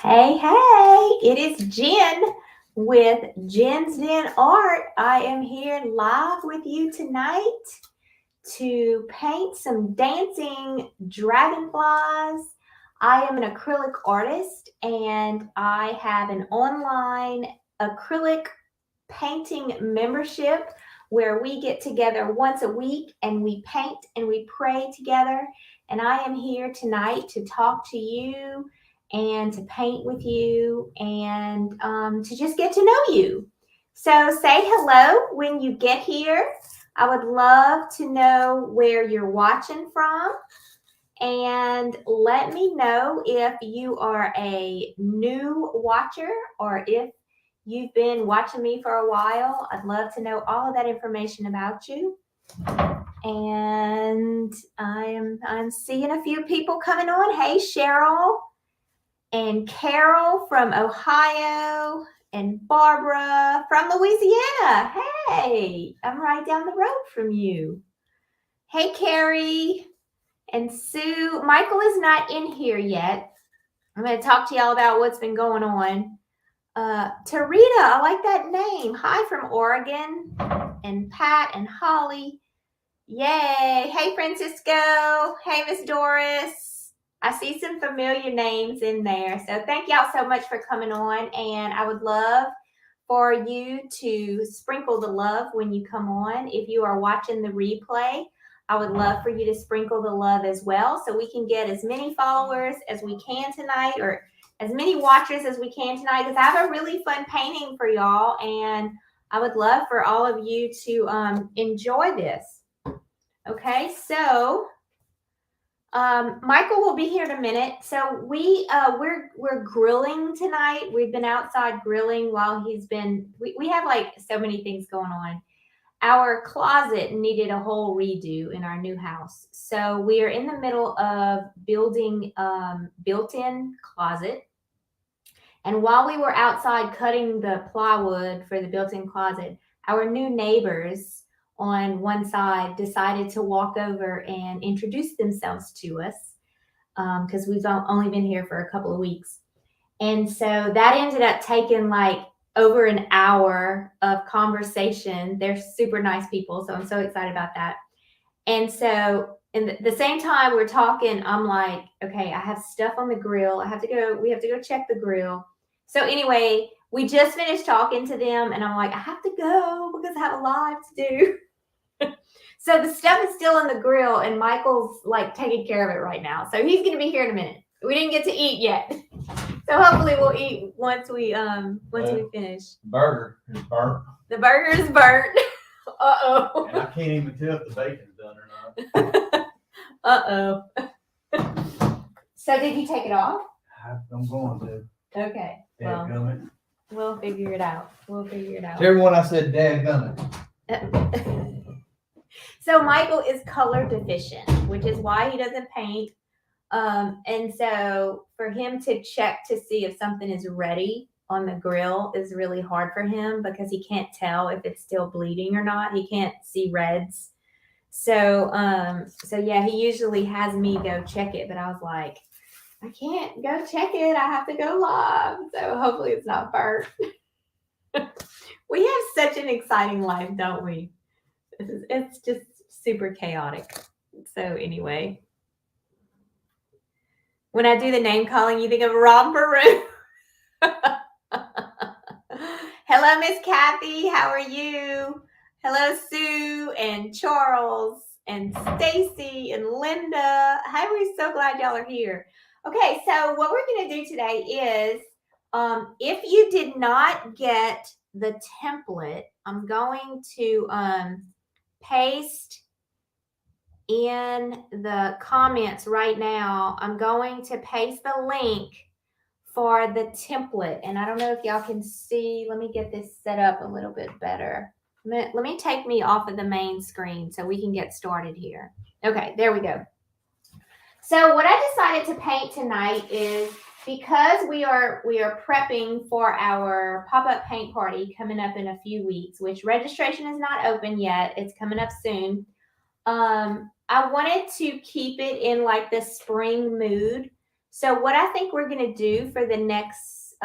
Hey, it is Jen with Jen's Den Art. I am here live with you tonight to paint some dancing dragonflies. I am an acrylic artist and I have an online acrylic painting membership where we get together once a week and we paint and we pray together. And I am here tonight to talk to you and to paint with you and to just get to know you. So say hello when you get here. I would love to know where you're watching from. And let me know if you are a new watcher or if you've been watching me for a while. I'd love to know all of that information about you. And I'm seeing a few people coming on. Hey, Cheryl and Carol from Ohio and Barbara from Louisiana. Hey, I'm right down the road from you. Hey, Carrie and Sue. Michael is not in here yet. I'm going to talk to y'all about what's been going on. Tarita, I like that name. Hi from Oregon. And Pat and Holly. Yay. Hey, Francisco. Hey, Miss Doris. I see some familiar names in there. So thank y'all so much for coming on. And I would love for you to sprinkle the love when you come on. If you are watching the replay, I would love for you to sprinkle the love as well so we can get as many followers as we can tonight or as many watchers as we can tonight because I have a really fun painting for y'all and I would love for all of you to enjoy this. Okay, so Michael will be here in a minute. So we're grilling tonight. We've been outside grilling while he's been. We have like so many things going on. Our closet needed a whole redo in our new house, so we are in the middle of building built-in closet. And while we were outside cutting the plywood for the built-in closet, our new neighbors on one side decided to walk over and introduce themselves to us because we've only been here for a couple of weeks. And so that ended up taking like over an hour of conversation. They're super nice people, so I'm so excited about that. And so in the same time we're talking, I'm like, okay, I have stuff on the grill. We have to go check the grill. So anyway, we just finished talking to them and I'm like, I have to go because I have a lot to do. So the stuff is still in the grill and Michael's like taking care of it right now. So he's going to be here in a minute. We didn't get to eat yet. So hopefully we'll eat once we finish. Burger is burnt. The burger is burnt. Uh-oh. And I can't even tell if the bacon's done or not. Uh-oh. So did you take it off? I'm going to. Okay. Well, we'll figure it out. Everyone I said dadgummit. So Michael is color deficient, which is why he doesn't paint. And so for him to check to see if something is ready on the grill is really hard for him because he can't tell if it's still bleeding or not. He can't see reds. So yeah, he usually has me go check it, but I was like, I can't go check it. I have to go live. So hopefully it's not burnt. We have such an exciting life, don't we? It's just super chaotic. So anyway, when I do the name calling, you think of romper room. Hello, Miss Kathy. How are you? Hello, Sue and Charles and Stacy and Linda. Hi, we're so glad y'all are here. Okay, so what we're going to do today is, if you did not get the template, I'm going to paste in the comments right now. I'm going to paste the link for the template. And I don't know if y'all can see. Let me get this set up a little bit better. Let me take me off of the main screen so we can get started here. Okay, there we go. So what I decided to paint tonight is because we are prepping for our pop-up paint party coming up in a few weeks, which registration is not open yet. It's coming up soon. I wanted to keep it in like the spring mood. So what I think we're going to do for the next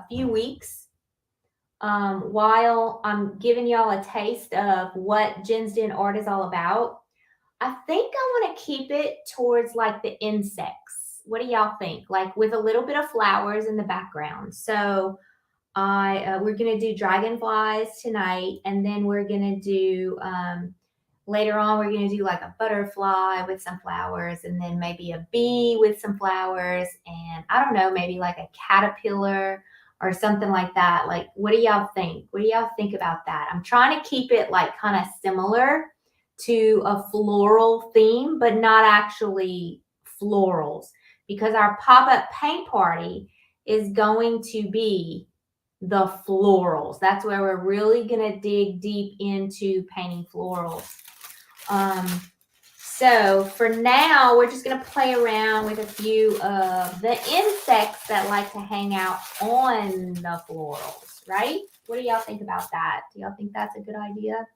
few weeks, while I'm giving y'all a taste of what Jen's Den art is all about, I think I want to keep it towards like the insects. What do y'all think? Like with a little bit of flowers in the background. So we're gonna do dragonflies tonight, and then we're gonna do later on we're gonna do like a butterfly with some flowers, and then maybe a bee with some flowers, and I don't know, maybe like a caterpillar or something like that. Like, what do y'all think? What do y'all think about that? I'm trying to keep it like kind of similar to a floral theme, but not actually florals, because our pop-up paint party is going to be the florals. That's where we're really going to dig deep into painting florals. So for now, we're just going to play around with a few of the insects that like to hang out on the florals, right? What do y'all think about that? Do y'all think that's a good idea?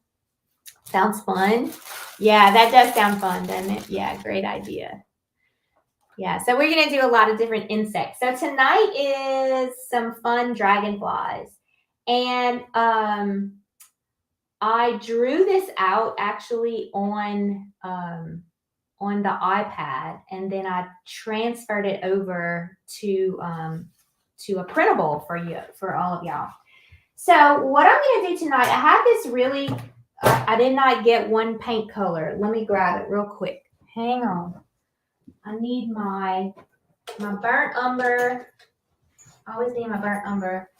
Sounds fun. Yeah, that does sound fun, doesn't it? Yeah, great idea. Yeah, so we're going to do a lot of different insects. So tonight is some fun dragonflies. And I drew this out actually on the iPad, and then I transferred it over to a printable for all of y'all. So what I'm going to do tonight, I have this really, I did not get one paint color. Let me grab it real quick. Hang on. I need my burnt umber. I always need my burnt umber.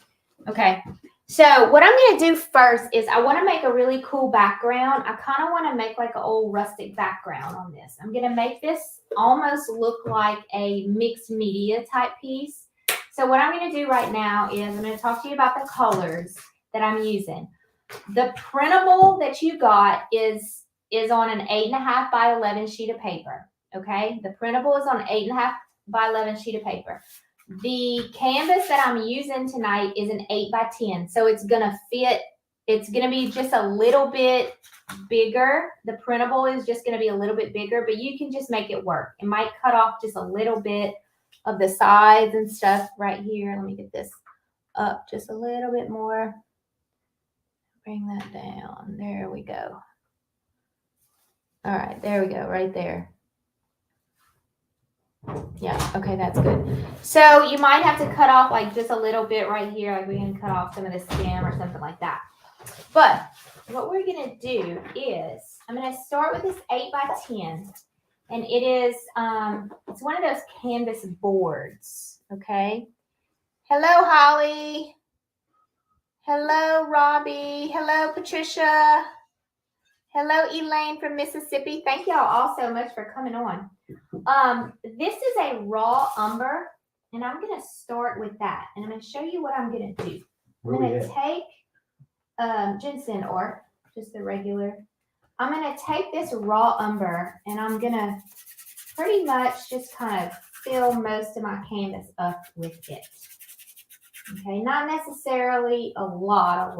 Okay. So what I'm going to do first is I want to make a really cool background. I kind of want to make like an old rustic background on this. I'm going to make this almost look like a mixed media type piece. So what I'm going to do right now is I'm going to talk to you about the colors that I'm using. The printable that you got is on an 8.5 by 11 sheet of paper. Okay. The printable is on an 8.5 by 11 sheet of paper. The canvas that I'm using tonight is an 8 by 10. So it's going to fit. It's going to be just a little bit bigger. The printable is just going to be a little bit bigger, but you can just make it work. It might cut off just a little bit of the sides and stuff right here. Let me get this up just a little bit more. Bring that down. There we go. All right, there we go, right there. Yeah, okay, that's good. So you might have to cut off like just a little bit right here, like we can cut off some of the stem or something like that. But what we're gonna do is I'm gonna start with this 8 by 10, and it is it's one of those canvas boards. Okay. Hello, Holly. Hello, Robbie. Hello, Patricia. Hello, Elaine from Mississippi. Thank y'all all so much for coming on. This is a raw umber, and I'm going to start with that, and I'm going to show you what I'm going to do. I'm going to take ginseng or just the regular. I'm going to take this raw umber, and I'm going to pretty much just kind of fill most of my canvas up with it. Okay, not necessarily a lot,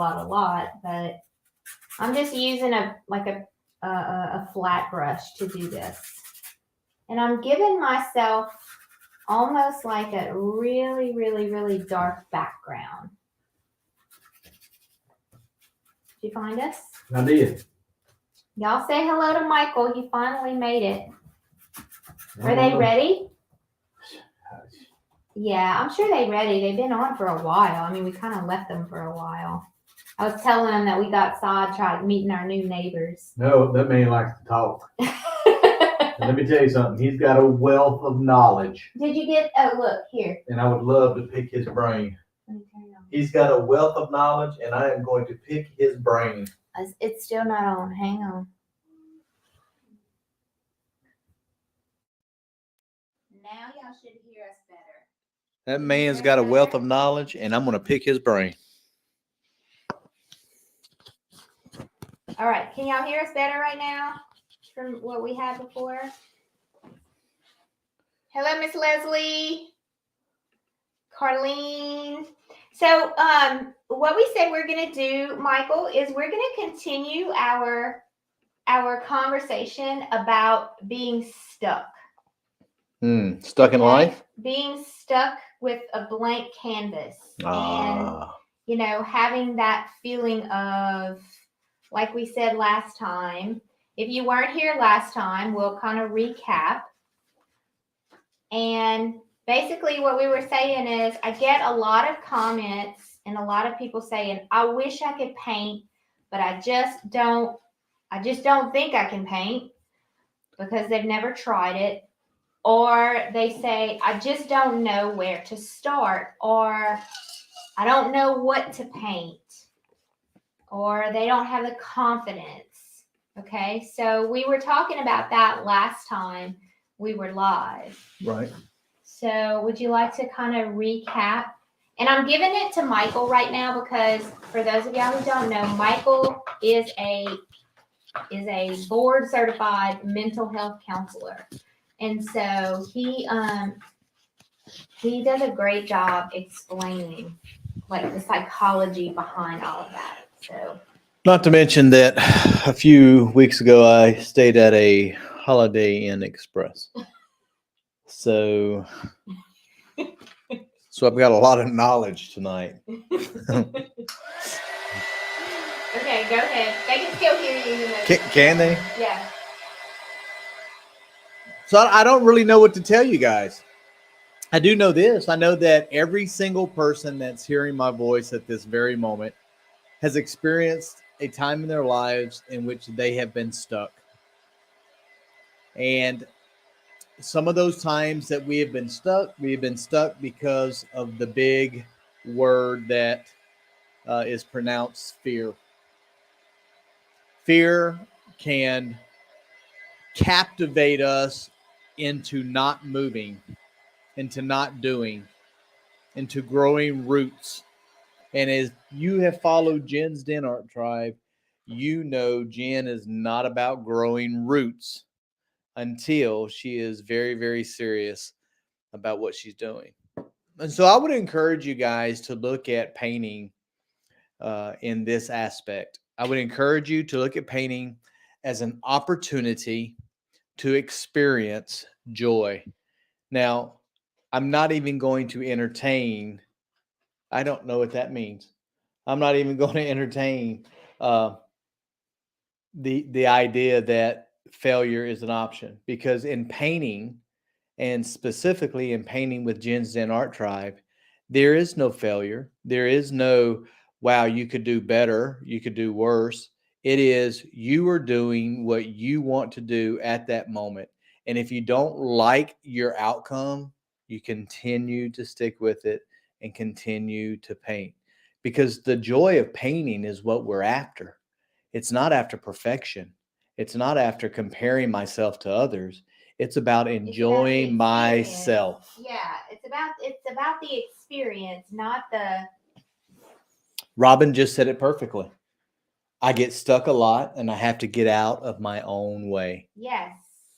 but I'm just using a flat brush to do this. And I'm giving myself almost like a really, really, really dark background. Did you find us? I did. Y'all say hello to Michael. He finally made it. Are they ready? Yeah, I'm sure they're ready. They've been on for a while. I mean, we kind of left them for a while. I was telling them that we got sidetracked meeting our new neighbors. No, that man likes to talk. Let me tell you something. He's got a wealth of knowledge. Did you get, oh, look, here. And I would love to pick his brain. He's got a wealth of knowledge, and I am going to pick his brain. It's still not on. Hang on. Now y'all should hear us better. That man's got a wealth of knowledge, and I'm going to pick his brain. All right. Can y'all hear us better right now from what we had before? Hello, Miss Leslie. Carlene. So what we said we're going to do, Michael, is we're going to continue our conversation about being stuck. Stuck in Okay? life? Being stuck with a blank canvas. And, Ah, having that feeling of, like we said last time, if you weren't here last time, we'll kind of recap. And basically, what we were saying is, I get a lot of comments and a lot of people saying, I wish I could paint, but I just don't think I can paint because they've never tried it. Or they say, I just don't know where to start, or I don't know what to paint, or they don't have the confidence. Okay, so we were talking about that last time we were live. right. So would you like to kind of recap? And I'm giving it to Michael right now because for those of y'all who don't know, Michael is a board certified mental health counselor. And so he does a great job explaining like the psychology behind all of that. So Not to mention that a few weeks ago I stayed at a Holiday Inn Express. So I've got a lot of knowledge tonight. Okay, go ahead. They can still hear you. Can they? Yeah. So I don't really know what to tell you guys. I do know this. I know that every single person that's hearing my voice at this very moment has experienced a time in their lives in which they have been stuck. And some of those times that we have been stuck because of the big word that is pronounced fear. Fear can captivate us into not moving, into not doing, into growing roots. And as you have followed Jen's Den Art Tribe, you know Jen is not about growing roots until she is very, very serious about what she's doing. And so I would encourage you guys to look at painting in this aspect. I would encourage you to look at painting as an opportunity to experience joy. Now, I'm not even going to entertain, I don't know what that means. I'm not even going to entertain the idea that failure is an option, because in painting, and specifically in painting with Jen's Den Art Tribe, there is no failure. There is no, wow, you could do better, you could do worse. It is, you are doing what you want to do at that moment. And if you don't like your outcome, you continue to stick with it and continue to paint, because the joy of painting is what we're after. It's not after perfection. It's not after comparing myself to others. It's about enjoying myself. Yeah, it's about the experience, not the. Robin just said it perfectly. I get stuck a lot and I have to get out of my own way. Yes.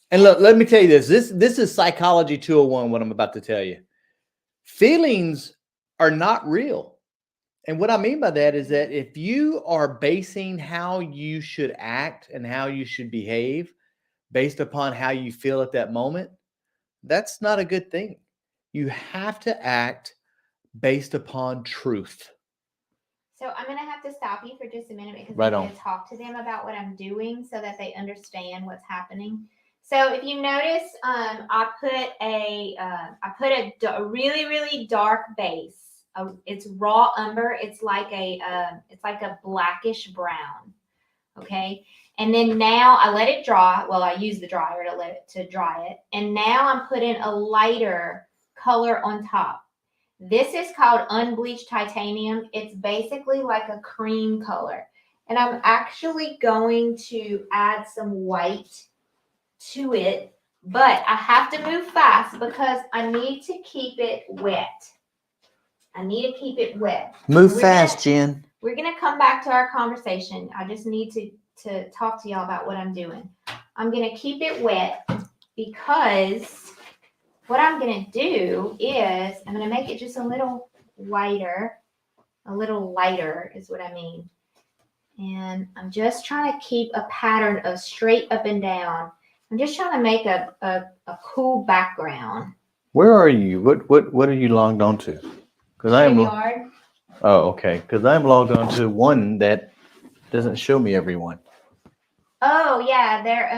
And look, let me tell you this. This is Psychology 201, what I'm about to tell you. Feelings are not real. And what I mean by that is that if you are basing how you should act and how you should behave based upon how you feel at that moment, that's not a good thing. You have to act based upon truth. So I'm gonna have to stop you for just a minute because Right I on. need to talk to them about what I'm doing so that they understand what's happening. So if you notice, I put a really really dark base. It's raw umber. It's like a blackish brown. Okay. And then now I let it dry. Well, I use the dryer to let it to dry it. And now I'm putting a lighter color on top. This is called unbleached titanium. It's basically like a cream color. And I'm actually going to add some white to it, but I have to move fast because I need to keep it wet. Move fast, Jen. We're going to come back to our conversation. I just need to talk to y'all about what I'm doing. I'm going to keep it wet because what I'm going to do is I'm going to make it just a little lighter is what I mean. And I'm just trying to keep a pattern of straight up and down. I'm just trying to make a cool background. Where are you? What are you logged on to? Because StreamYard. Oh, okay. Because I'm logged on to one that doesn't show me everyone. Oh yeah, they're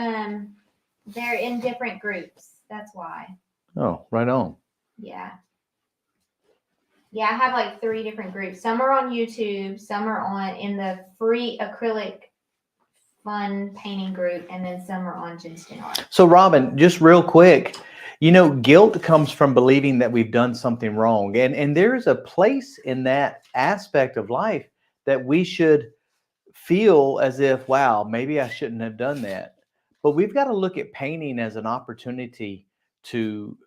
in different groups. That's why. Oh, right on. Yeah. Yeah, I have like 3 different groups. Some are on YouTube, some are in the free acrylic fun painting group, and then some are on Jinston Art. So, Robin, just real quick, guilt comes from believing that we've done something wrong. And there's a place in that aspect of life that we should feel as if, wow, maybe I shouldn't have done that. But we've got to look at painting as an opportunity to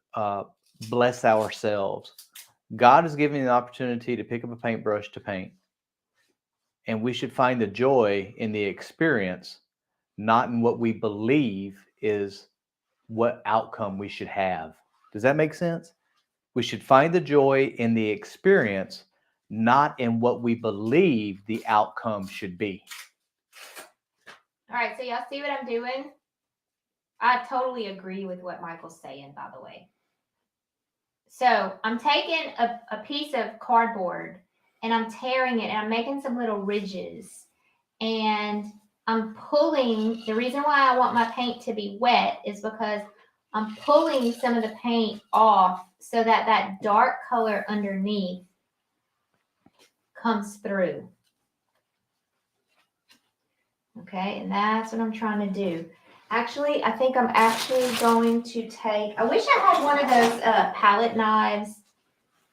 bless ourselves. God is giving the opportunity to pick up a paintbrush to paint. And we should find the joy in the experience, not in what we believe is what outcome we should have. Does that make sense? We should find the joy in the experience, not in what we believe the outcome should be. All right, so y'all see what I'm doing? I totally agree with what Michael's saying, by the way. So I'm taking a piece of cardboard and I'm tearing it and I'm making some little ridges. And I'm pulling, the reason why I want my paint to be wet is because I'm pulling some of the paint off so that that dark color underneath comes through. Okay, and that's what I'm trying to do. Actually, I think I'm actually going to take, I wish I had one of those palette knives.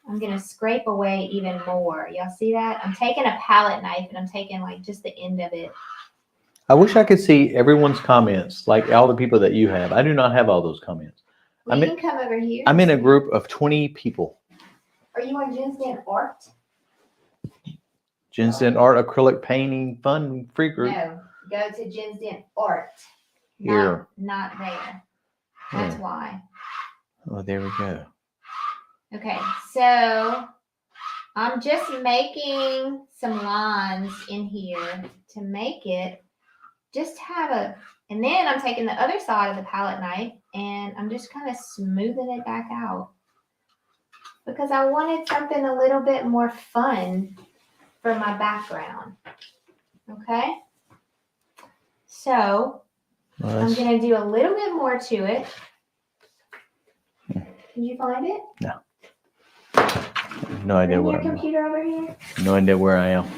I'm going to scrape away even more. Y'all see that? I'm taking a palette knife and I'm taking like just the end of it. I wish I could see everyone's comments, like all the people that you have. I do not have all those comments. Well, you can come over here. I'm in a group of 20 people. Are you on Jinston Art? Jinston Art Acrylic Painting Fun Free Group. No, go to Jinston Art. Here. Not there. That's why. Oh, there we go. Okay, so I'm just making some lines in here to make it just have and then I'm taking the other side of the palette knife and I'm just kind of smoothing it back out because I wanted something a little bit more fun for my background. Okay, so I'm going to do a little bit more to it. Can you find it? No. No idea where your computer over here? No idea where I am.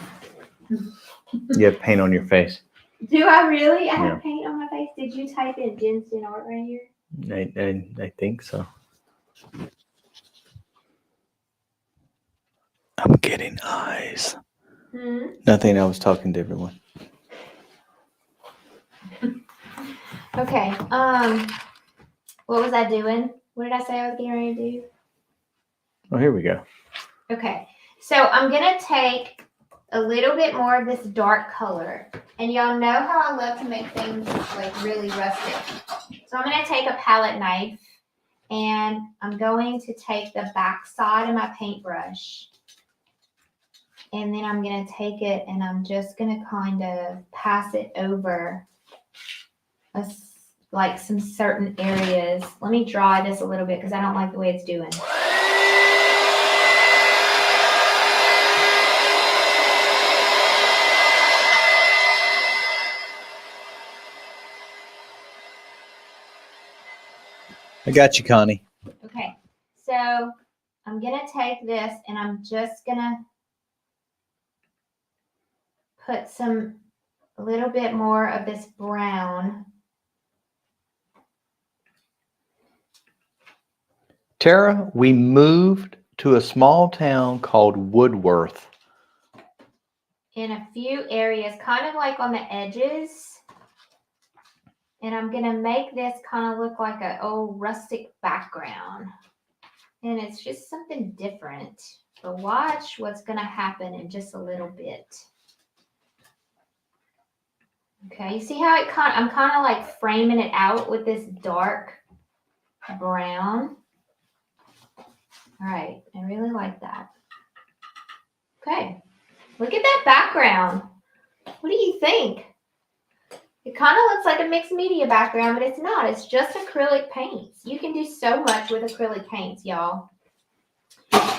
You have paint on your face. Do I really? I have paint on my face. Did you type in Jinston Art right here? I think so. I'm getting eyes. Nothing. I was talking to everyone. Okay. What was I doing? What did I say I was getting ready to do? Oh, here we go. Okay. So I'm gonna take a little bit more of this dark color, and y'all know how I love to make things like really rustic. So I'm gonna take a palette knife, and I'm going to take the back side of my paintbrush. And then I'm going to take it and I'm just going to kind of pass it over like some certain areas. Let me dry this a little bit because I don't like the way it's doing. I got you, Connie. Okay, so I'm going to take this and I'm just going to put a little bit more of this brown. Tara, we moved to a small town called Woodworth. In a few areas, kind of like on the edges. And I'm going to make this kind of look like an old rustic background. And it's just something different. But watch what's going to happen in just a little bit. Okay, you see how I'm kind of like framing it out with this dark brown. All right, I really like that. Okay, look at that background. What do you think? It kind of looks like a mixed media background, but it's not. It's just acrylic paints. You can do so much with acrylic paints, y'all.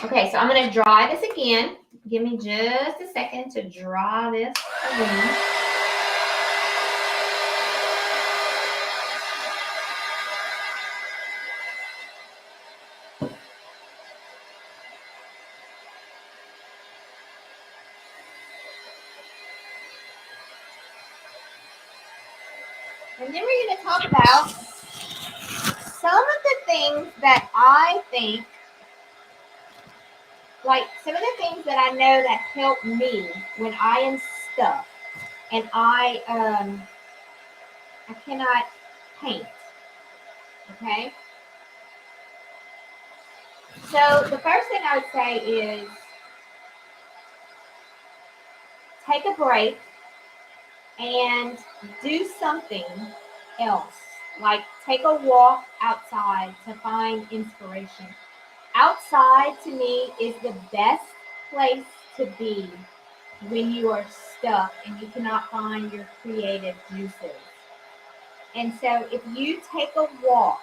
Okay, so I'm going to dry this again. Give me just a second to dry this again. And then we're going to talk about some of the things that I think, like some of the things that I know that help me when I am stuck and I cannot paint. Okay? So the first thing I would say is take a break and do something else. Like take a walk outside to find inspiration. Outside to me is the best place to be when you are stuck and you cannot find your creative juices. And so if you take a walk,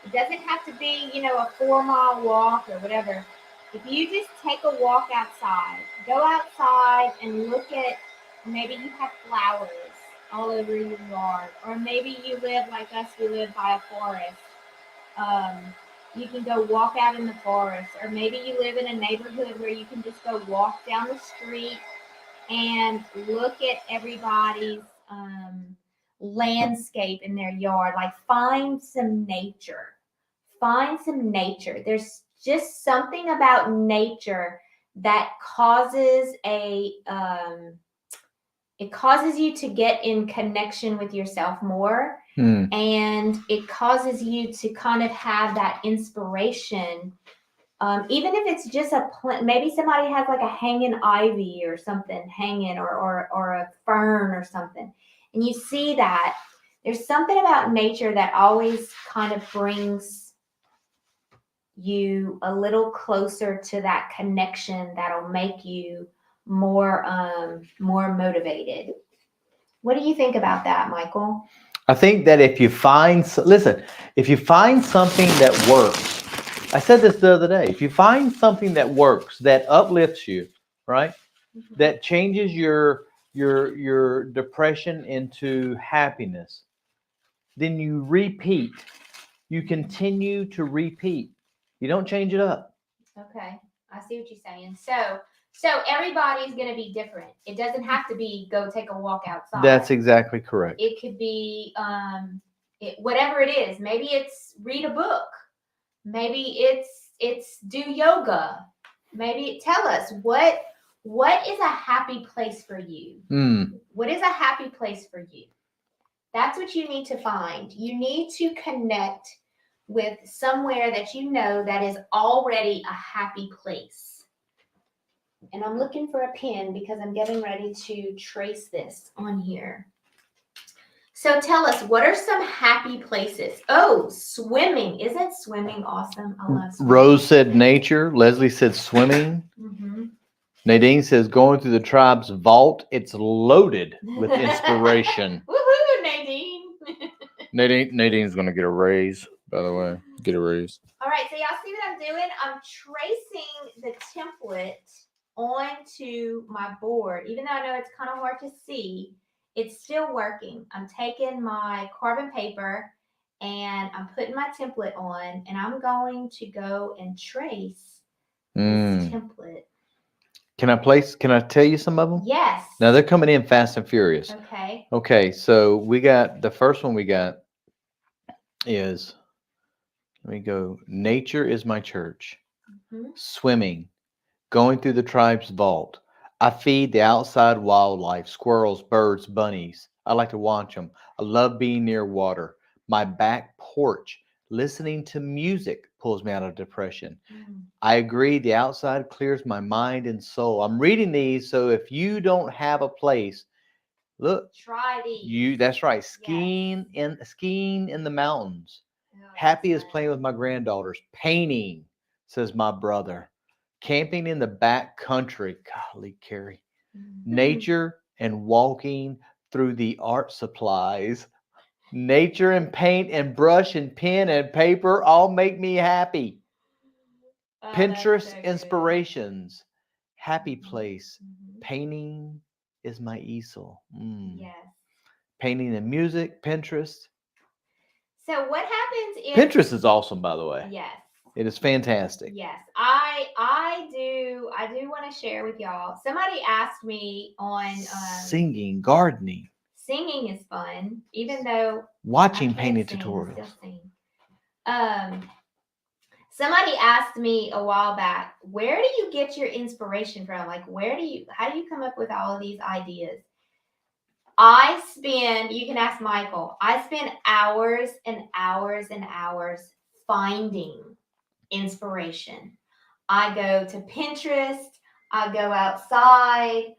it doesn't have to be, a 4-mile walk or whatever. If you just take a walk outside, go outside and look at, maybe you have flowers all over your yard, or maybe you live like us, we live by a forest. You can go walk out in the forest, or maybe you live in a neighborhood where you can just go walk down the street and look at everybody's landscape in their yard. Like find some nature. Find some nature. There's just something about nature that causes it causes you to get in connection with yourself more. And it causes you to kind of have that inspiration. Even if it's just a plant, maybe somebody has like a hanging ivy or something hanging, or a fern or something, and you see that. There's something about nature that always kind of brings you a little closer to that connection that'll make you more motivated. What do you think about that, Michael? I think that if you find something that works, I said this the other day, if you find something that works, that uplifts you, right? Mm-hmm. That changes your depression into happiness, then you repeat. You continue to repeat. You don't change it up. Okay, I see what you're saying. So everybody's going to be different. It doesn't have to be go take a walk outside. That's exactly correct. It could be whatever it is. Maybe it's read a book. Maybe it's do yoga. Maybe tell us what is a happy place for you. What is a happy place for you? That's what you need to find. You need to connect with somewhere that you know that is already a happy place. And I'm looking for a pen because I'm getting ready to trace this on here. So tell us, what are some happy places? Oh, swimming. Isn't swimming awesome? I love swimming. Rose said nature. Leslie said swimming. Mm-hmm. Nadine says going through the tribe's vault. It's loaded with inspiration. Woohoo, Nadine. Nadine's going to get a raise, by the way. Get a raise. All right, so y'all see what I'm doing? I'm tracing the template onto my board. Even though I know it's kind of hard to see, it's still working. I'm taking my carbon paper and I'm putting my template on, and I'm going to go and trace this template. Can I tell you some of them? Yes. Now they're coming in fast and furious. Okay. Okay, so we got the first one we got is, let me go. Nature is my church. Mm-hmm. Swimming. Going through the tribe's vault. I feed the outside wildlife, squirrels, birds, bunnies. I like to watch them. I love being near water. My back porch. Listening to music pulls me out of depression. I agree. The outside clears my mind and soul. I'm reading these, so if you don't have a place, look. Try these. That's right. Skiing in the mountains. Happy as playing with my granddaughters. Painting, says my brother. Camping in the back country. Golly, Carrie. Nature and walking through the art supplies. Nature and paint and brush and pen and paper all make me happy. Oh, that's Pinterest so good. inspirations. Happy Mhm, place. mhm. Painting is my easel. Yes. Painting and music. Pinterest. So what happens if Pinterest is awesome, by the way. Yes. It is fantastic. Yes. I do want to share with y'all. Somebody asked me on Singing, gardening, singing is fun, even though I watching can't painting sing, I tutorials. still sing. Somebody asked me a while back, where do you get your inspiration from? Like, how do you come up with all of these ideas? You can ask Michael, I spend hours and hours and hours finding inspiration. I go to Pinterest, I go outside.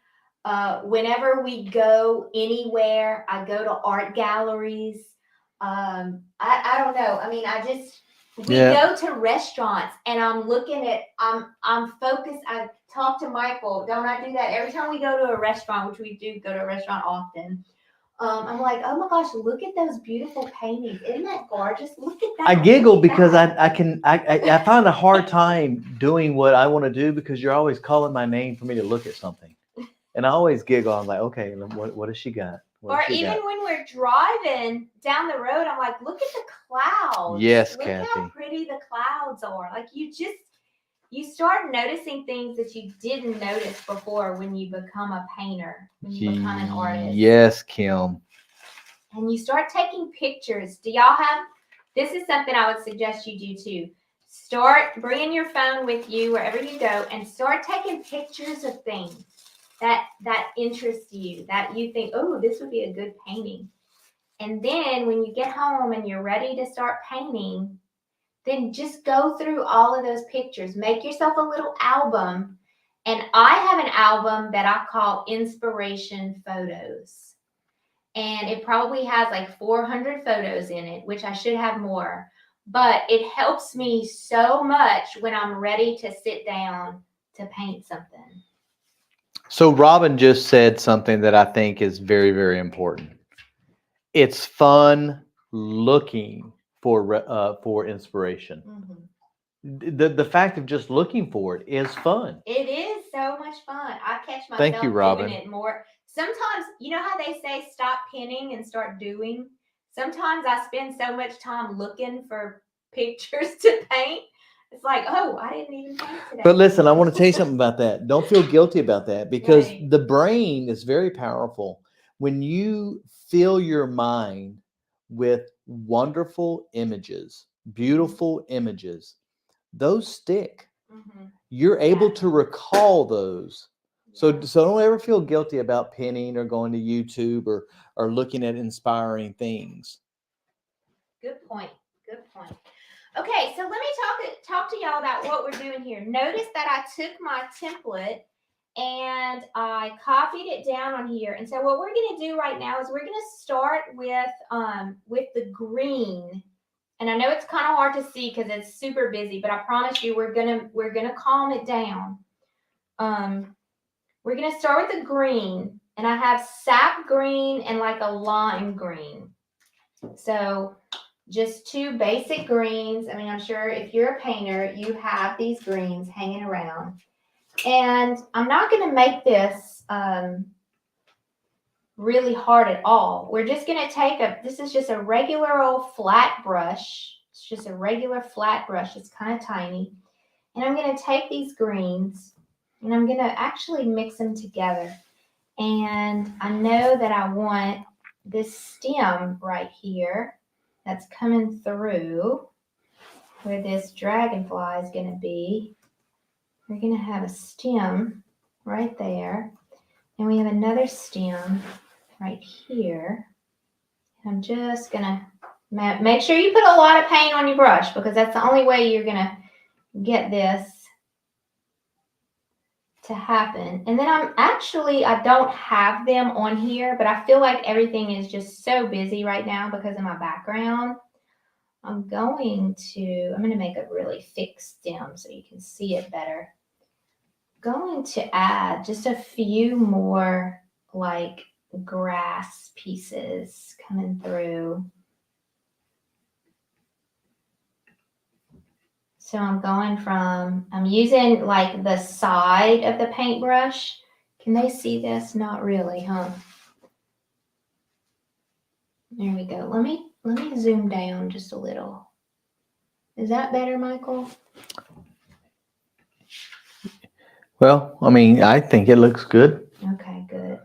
Whenever we go anywhere, I go to art galleries. I don't know. I mean, we Yeah. go to restaurants and I'm focused. I talk to Michael. Don't I do that every time we go to a restaurant, which we do go to a restaurant often? I'm like, oh my gosh, look at those beautiful paintings. Isn't that gorgeous? Look at that. I giggle Look at because that. I find a hard time doing what I want to do because you're always calling my name for me to look at something. And I always giggle. I'm like, okay, what has she got? What Or has she even got? when we're driving down the road, I'm like, look at the clouds. Yes, Look how Kathy. pretty the clouds are. Like you start noticing things that you didn't notice before when you become a painter, when you become an artist. Yes, Kim. And you start taking pictures. This is something I would suggest you do too. Start bringing your phone with you wherever you go and start taking pictures of things that interest you, that you think, oh, this would be a good painting. And then when you get home and you're ready to start painting, then just go through all of those pictures. Make yourself a little album. And I have an album that I call Inspiration Photos. And it probably has like 400 photos in it, which I should have more. But it helps me so much when I'm ready to sit down to paint something. So Robin just said something that I think is very, very important. It's fun looking for inspiration. The fact of just looking for it is fun. It is so much fun. I catch Thank you, myself Robin. doing it more. Sometimes, you know how they say stop pinning and start doing? Sometimes I spend so much time looking for pictures to paint. It's like, oh, I didn't even paint today. But listen, I want to tell you something about that. Don't feel guilty about that because Right. the brain is very powerful. When you fill your mind with wonderful images, beautiful images, those stick. Mhm. You're able Yeah. to recall those. So Yeah. don't ever feel guilty about pinning or going to YouTube or looking at inspiring things. Good point. Good point. Okay, so let me talk to y'all about what we're doing here. Notice that I took my template and I copied it down on here. And so what we're going to do right now is we're going to start with the green. And I know it's kind of hard to see because it's super busy, but I promise you we're gonna calm it down. We're gonna start with the green, and I have sap green and like a lime green. So just two basic greens. I mean, I'm sure if you're a painter, you have these greens hanging around. And I'm not gonna make this really hard at all. We're just gonna this is just a regular old flat brush. It's just a regular flat brush. It's kind of tiny. And I'm gonna take these greens and I'm gonna actually mix them together. And I know that I want this stem right here that's coming through where this dragonfly is gonna be. We're gonna have a stem right there. And we have another stem right here. I'm just gonna make sure you put a lot of paint on your brush because that's the only way you're gonna get this to happen. And then I don't have them on here, but I feel like everything is just so busy right now because of my background. I'm going to make a really thick stem so you can see it better. Going to add just a few more like grass pieces coming through. So I'm using like the side of the paintbrush. Can they see this? Not really, huh? There we go. Let me zoom down just a little. Is that better, Michael? Well, I mean, I think it looks good, Okay, good.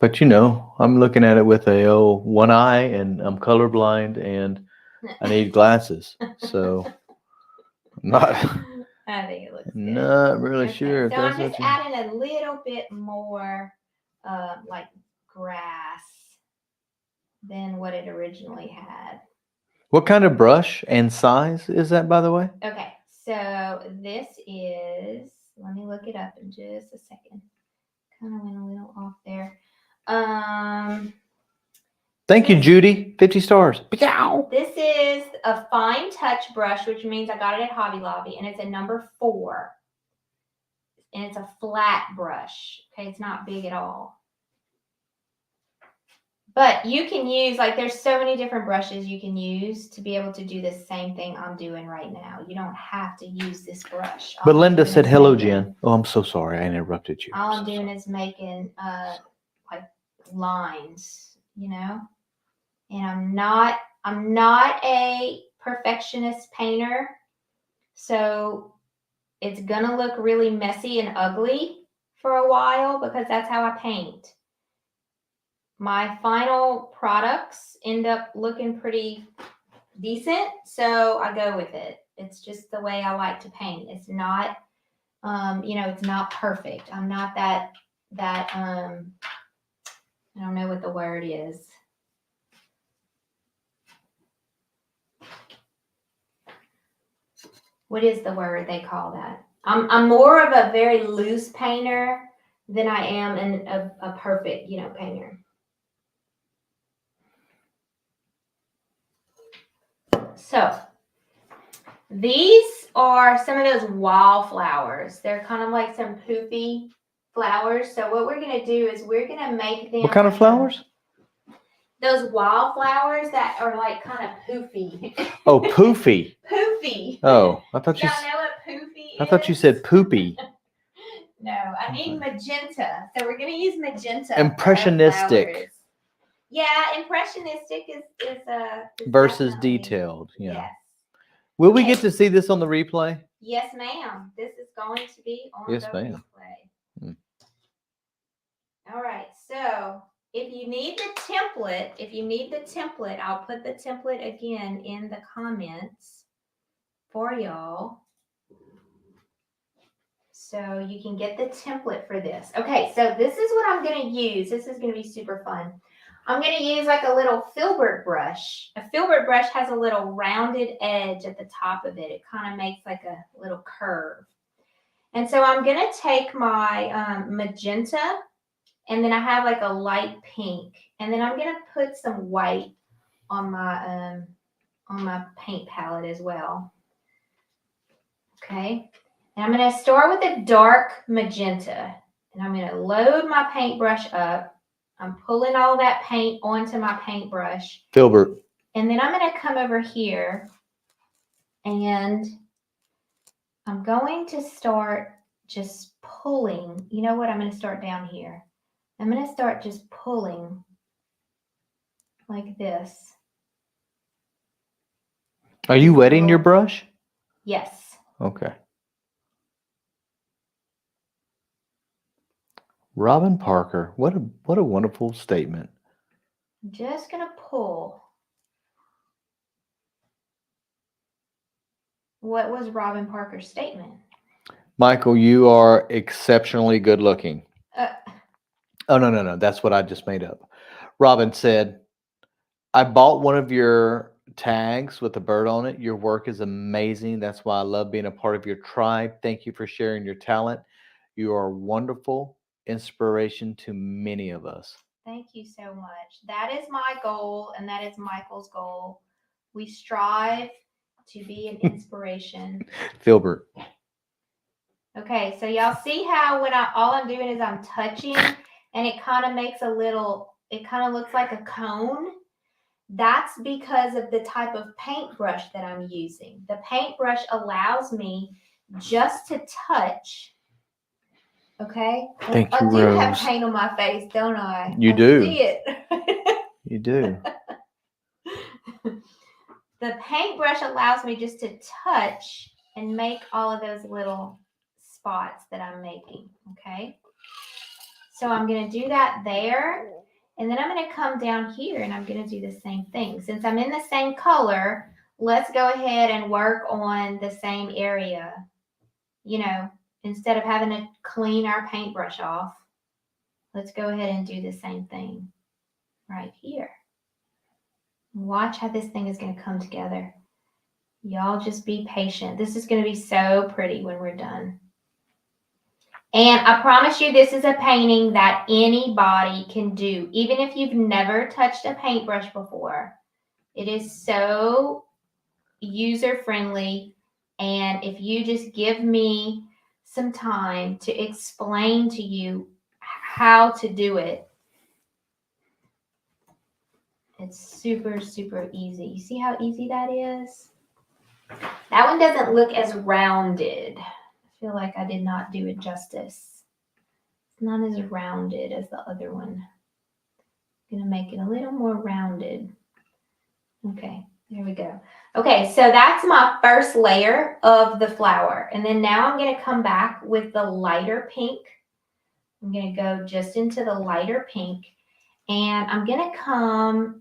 but I'm looking at it with one eye, and I'm colorblind, and I need glasses, so I'm not I think it looks good. not really Okay, sure if so that's I'm just what you. adding a little bit more like grass than what it originally had. What kind of brush and size is that, by the way? Okay, so this is, let me look it up in just a second. Kind of went a little off there. Thank you, Judy. 50 stars. Pew! This is a fine touch brush, which means I got it at Hobby Lobby, and it's a number 4. And it's a flat brush. Okay, it's not big at all. But you can use, like, there's so many different brushes you can use to be able to do the same thing I'm doing right now. You don't have to use this brush. But Linda said hello, Jen. Oh, I'm so sorry. I interrupted you. All I'm doing is making like lines, and I'm not a perfectionist painter, so it's gonna look really messy and ugly for a while because that's how I paint. My final products end up looking pretty decent, so I go with it. It's just the way I like to paint. It's not, it's not perfect. I'm not that I don't know what the word is. What is the word they call that? I'm more of a very loose painter than I am a perfect, painter. So these are some of those wildflowers. They're kind of like some poofy flowers. So what we're going to do is we're going to make them. What kind of flowers? Those wildflowers that are like kind of poofy. Oh, poofy. Poofy. Oh, I thought Y'all know what poofy is? I thought you said poopy. No, I mean magenta. So we're going to use magenta. Impressionistic. Yeah, impressionistic is Versus definitely, detailed. Yeah. Yes. Will we get to see this on the replay? Yes, ma'am. This is going to be on the replay. All right. So if you need the template, I'll put the template again in the comments for y'all. So you can get the template for this. Okay, so this is what I'm going to use. This is going to be super fun. I'm going to use like a little filbert brush. A filbert brush has a little rounded edge at the top of it. It kind of makes like a little curve. And so I'm going to take my magenta, and then I have like a light pink. And then I'm going to put some white on my paint palette as well. Okay. And I'm going to start with a dark magenta, and I'm going to load my paintbrush up. I'm pulling all that paint onto my paintbrush. Filbert. And then I'm going to come over here, and I'm going to start just pulling. You know what? I'm going to start down here. I'm going to start just pulling like this. Are you wetting your brush? Yes. Okay. Robin Parker, what a wonderful statement. I'm just going to pull. What was Robin Parker's statement? Michael, you are exceptionally good looking. Oh, no. That's what I just made up. Robin said, I bought one of your tags with a bird on it. Your work is amazing. That's why I love being a part of your tribe. Thank you for sharing your talent. You are wonderful inspiration to many of us. Thank you so much. That is my goal, and that is Michael's goal. We strive to be an inspiration. Filbert. Okay, so y'all see how when all I'm doing is I'm touching and it kind of makes it kind of looks like a cone. That's because of the type of paintbrush that I'm using. The paintbrush allows me just to touch. Okay. Thank I you, do have Rose. paint on my face, don't I? You I do. see it. You do. The paintbrush allows me just to touch and make all of those little spots that I'm making. Okay. So I'm going to do that there. And then I'm going to come down here and I'm going to do the same thing. Since I'm in the same color, let's go ahead and work on the same area. You know, instead of having to clean our paintbrush off, let's go ahead and do the same thing right here. Watch how this thing is going to come together. Y'all just be patient. This is going to be so pretty when we're done. And I promise you, this is a painting that anybody can do, even if you've never touched a paintbrush before. It is so user-friendly, and if you just give me some time to explain to you how to do it, it's super, super easy. You see how easy that is? That one doesn't look as rounded. I feel like I did not do it justice. It's not as rounded as the other one. I'm gonna make it a little more rounded. Okay, there we go. Okay, so that's my first layer of the flower. And then now I'm gonna come back with the lighter pink. I'm gonna go just into the lighter pink, and I'm gonna kind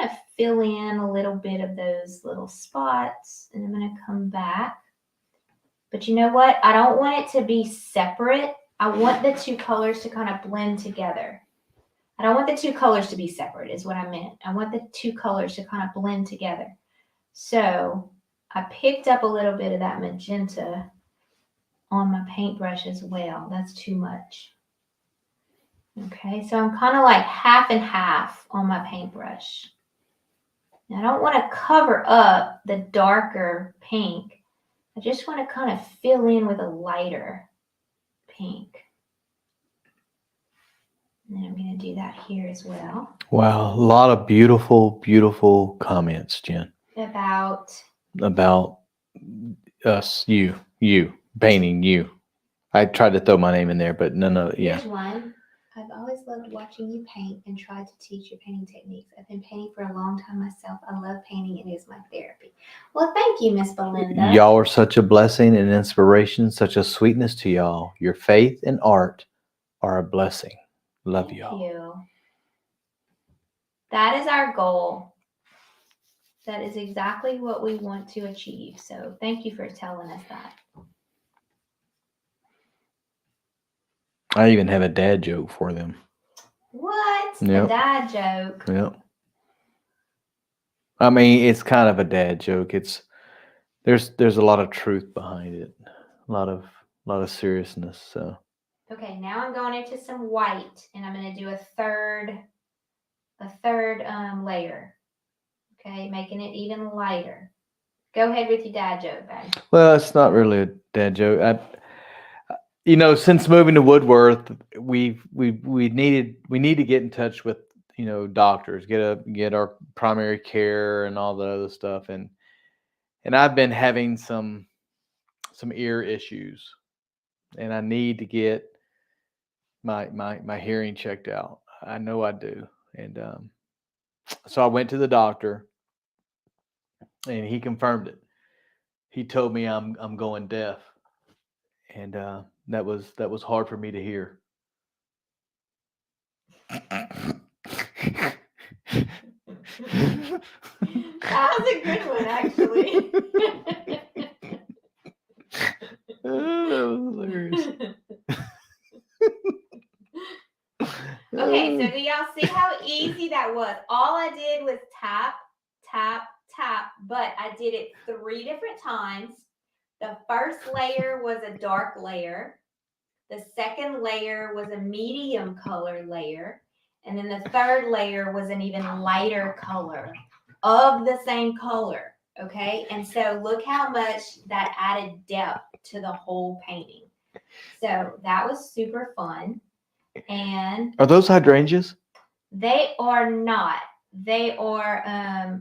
of fill in a little bit of those little spots, and I'm gonna come back. But you know what? I don't want it to be separate. I want the two colors to kind of blend together. I don't want the two colors to be separate is what I meant. I want the two colors to kind of blend together. So I picked up a little bit of that magenta on my paintbrush as well. That's too much. Okay, so I'm kind of like half and half on my paintbrush. Now I don't want to cover up the darker pink. I just want to kind of fill in with a lighter pink. And then I'm going to do that here as well. Wow, a lot of beautiful, beautiful comments, Jen. About us, you, painting you. I tried to throw my name in there, but no, yeah. Here's one. I've always loved watching you paint and tried to teach your painting techniques. I've been painting for a long time myself. I love painting. It is my therapy. Well, thank you, Miss Belinda. Y'all are such a blessing and inspiration, such a sweetness to y'all. Your faith and art are a blessing. Love y'all. Thank you. That is our goal. That is exactly what we want to achieve. So thank you for telling us that. I even have a dad joke for them. What? Yep. A dad joke? Yep. I mean, it's kind of a dad joke. There's a lot of truth behind it, a lot of seriousness. So. Okay, now I'm going into some white, and I'm going to do a third layer. Okay, making it even lighter. Go ahead with your dad joke, babe. Well, it's not really a dad joke. Since moving to Woodworth, we need to get in touch with doctors, get our primary care and all the other stuff, and I've been having some ear issues, and I need to get my hearing checked out. I know I do, and so I went to the doctor, and he confirmed it. He told me I'm going deaf, and that was hard for me to hear. That was a good one, actually. That was hilarious. Okay, so do y'all see how easy that was? All I did was tap, tap, tap, but I did it 3 different times. The first layer was a dark layer. The second layer was a medium color layer. And then the third layer was an even lighter color of the same color. Okay, and so look how much that added depth to the whole painting. So that was super fun. And Are those hydrangeas? they are not. They are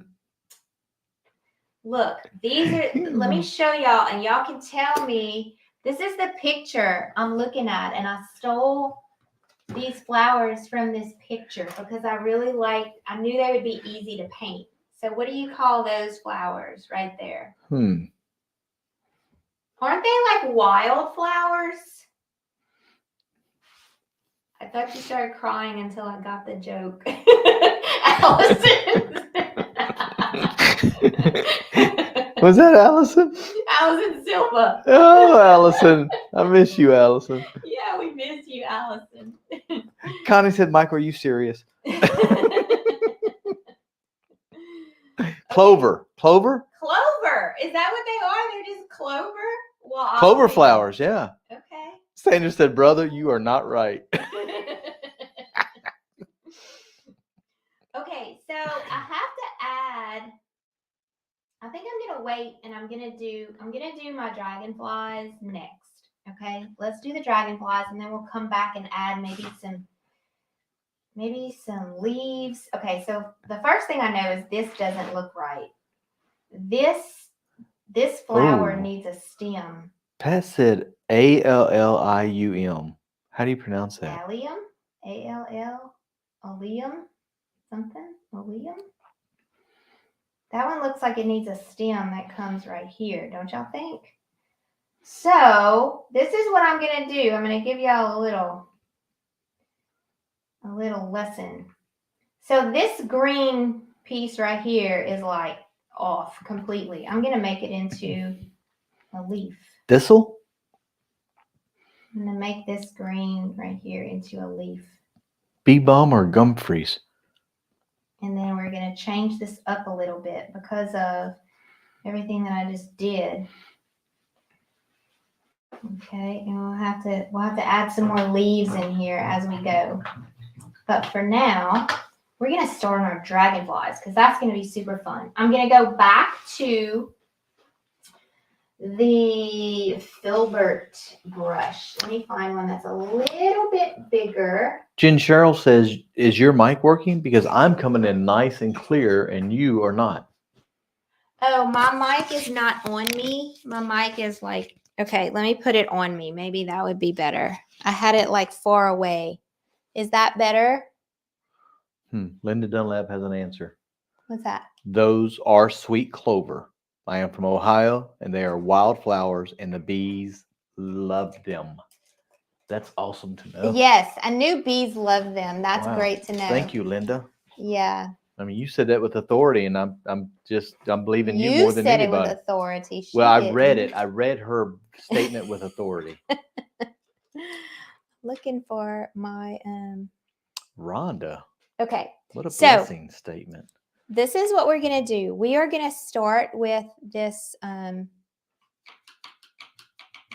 look, these are let me show y'all and y'all can tell me. This is the picture I'm looking at, and I stole these flowers from this picture because I knew they would be easy to paint. So what do you call those flowers right there? Hmm. Aren't they like wildflowers? I thought you started crying until I got the joke. Allison. Was that Allison? Allison Silva. Oh, Allison. I miss you, Allison. Yeah, we miss you, Allison. Connie said, Mike, are you serious? Clover. Clover? Clover. Is that what they are? They're just clover? Well, Clover flowers, yeah. Okay. Sandra said, brother, you are not right. Okay, so I have to add. I think I'm gonna wait, and I'm gonna do my dragonflies next. Okay, let's do the dragonflies, and then we'll come back and add maybe some leaves. Okay, so the first thing I know is this doesn't look right. This flower Ooh. needs a stem. Pat said Allium. How do you pronounce that? Allium, allium, something, allium. That one looks like it needs a stem that comes right here, don't y'all think? So this is what I'm gonna do. I'm gonna give y'all a little lesson. So this green piece right here is like off completely. I'm gonna make it into a leaf. Thistle? I'm gonna make this green right here into a leaf. Bee balm or Gumfreys? And then we're gonna change this up a little bit because of everything that I just did. Okay, and we'll have to add some more leaves in here as we go. But for now, we're gonna start on our dragonflies because that's gonna be super fun. I'm gonna go back to the filbert brush. Let me find one that's a little bit bigger. Jen Cheryl says, is your mic working? Because I'm coming in nice and clear and you are not. Oh, my mic is not on me. My mic is like, okay, let me put it on me. Maybe that would be better. I had it like far away. Is that better? Linda Dunlap has an answer. What's that? Those are sweet clover. I am from Ohio, and they are wildflowers, and the bees love them. That's awesome to know. Yes, I knew bees love them. That's Wow. great to know. Thank you, Linda. Yeah. I mean, you said that with authority, and I'm believing you more than You said anybody. it with authority. Well, I read it. I read her statement with authority. Looking for my Rhonda. Okay. What a blessing statement. This is what we're gonna do. We are gonna start with this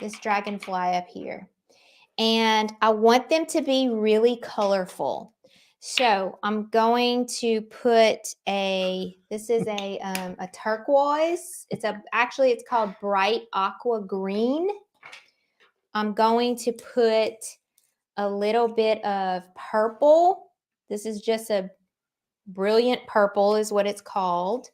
this dragonfly up here. And I want them to be really colorful. So I'm going to put this is a turquoise. Actually it's called bright aqua green. I'm going to put a little bit of purple. This is just a brilliant purple is what it's called.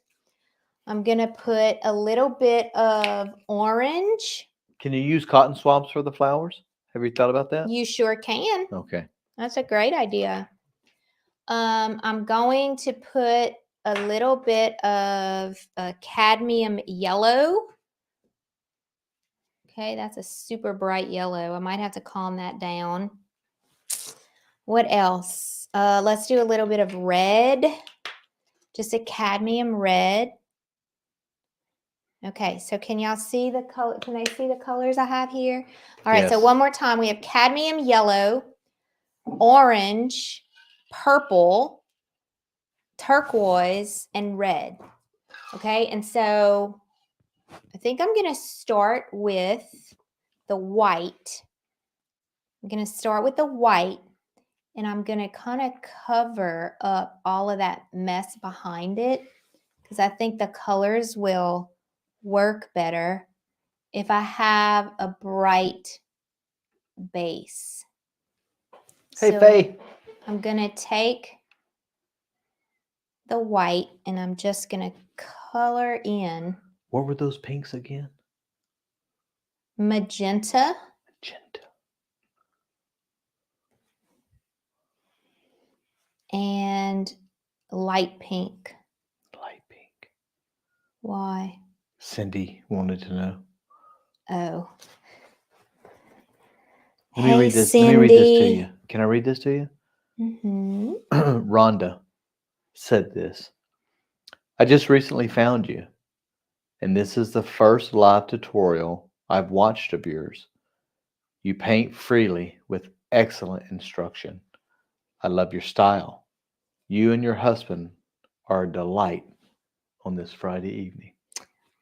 I'm going to put a little bit of orange. Can you use cotton swabs for the flowers? Have you thought about that? You sure can. Okay. That's a great idea. I'm going to put a little bit of cadmium yellow. Okay, that's a super bright yellow. I might have to calm that down. What else? Let's do a little bit of red. Just a cadmium red. Okay, so can y'all see the color? Can they see the colors I have here? All right, Yes. so one more time. We have cadmium yellow, orange, purple, turquoise, and red. Okay, and so I think I'm going to start with the white. I'm going to start with the white, and I'm going to kind of cover up all of that mess behind it because I think the colors will work better if I have a bright base. Hey, So Faye. I'm going to take the white and I'm just going to color in What were those pinks again? magenta Magenta. and light pink. Light pink. Why? Cindy wanted to know. Oh. Let me Hey, read this. Let me read this to Cindy. you. Can I read this to you? Mm-hmm. Rhonda said this. I just recently found you, and this is the first live tutorial I've watched of yours. You paint freely with excellent instruction. I love your style. You and your husband are a delight on this Friday evening.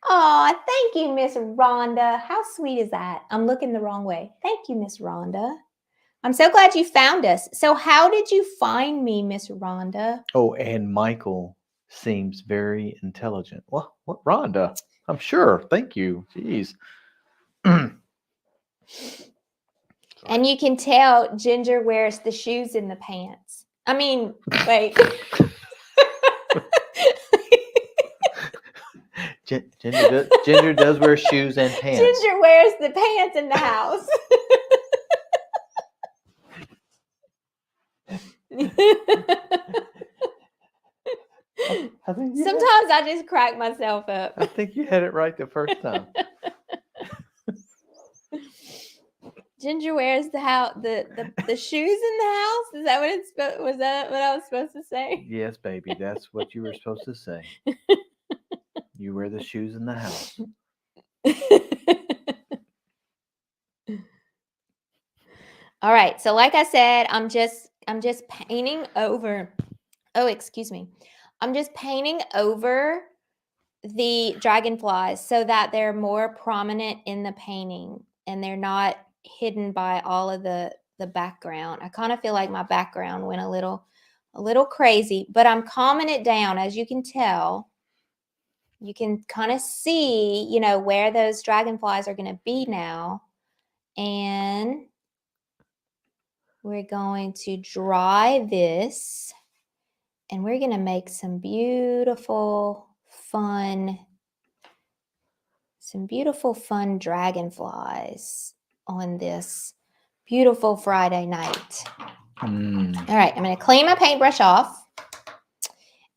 Oh, thank you, Miss Rhonda. How sweet is that? I'm looking the wrong way. Thank you, Miss Rhonda. I'm so glad you found us. So how did you find me, Miss Rhonda? Oh, and Michael seems very intelligent. What, Rhonda? I'm sure. Thank you. Jeez. And you can tell Ginger wears the shoes in the pants. I mean, wait. Ginger does wear shoes and pants. Ginger wears the pants in the house. Sometimes I just crack myself up. I think you had it right the first time. Ginger wears the house, the shoes in the house. Is that what it's was that what I was supposed to say? Yes, baby, that's what you were supposed to say. You wear the shoes in the house. All right. So like I said, I'm just painting over. Oh, excuse me. I'm just painting over the dragonflies so that they're more prominent in the painting and they're not hidden by all of the background. I kind of feel like my background went a little crazy, but I'm calming it down. As you can tell, you can kind of see, you know, where those dragonflies are going to be now. And we're going to dry this and we're going to make some beautiful, fun dragonflies on this beautiful Friday night. All right, I'm going to clean my paintbrush off.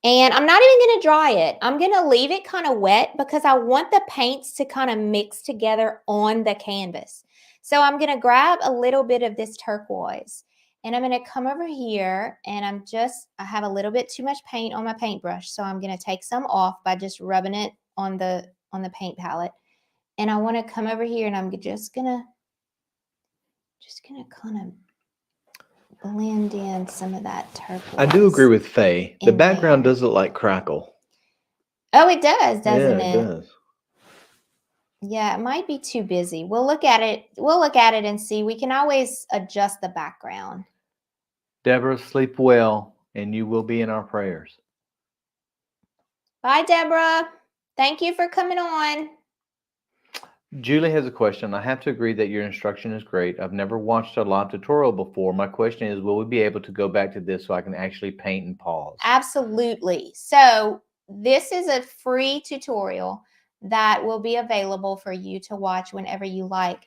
And I'm not even going to dry it. I'm going to leave it kind of wet because I want the paints to kind of mix together on the canvas. So I'm going to grab a little bit of this turquoise and I'm going to come over here and I have a little bit too much paint on my paintbrush. So I'm going to take some off by just rubbing it on the paint palette. And I want to come over here and I'm just going to kind of blend in some of that turquoise. I do agree with Faye. The background there. does look like crackle. Oh, it does, doesn't it? it? Does. Yeah, it might be too busy. We'll look at it. We'll look at it and see. We can always adjust the background. Deborah, sleep well, and you will be in our prayers. Bye, Deborah. Thank you for coming on. Julie has a question. I have to agree that your instruction is great. I've never watched a live tutorial before. My question is, will we be able to go back to this so I can actually paint and pause? Absolutely. So this is a free tutorial that will be available for you to watch whenever you like.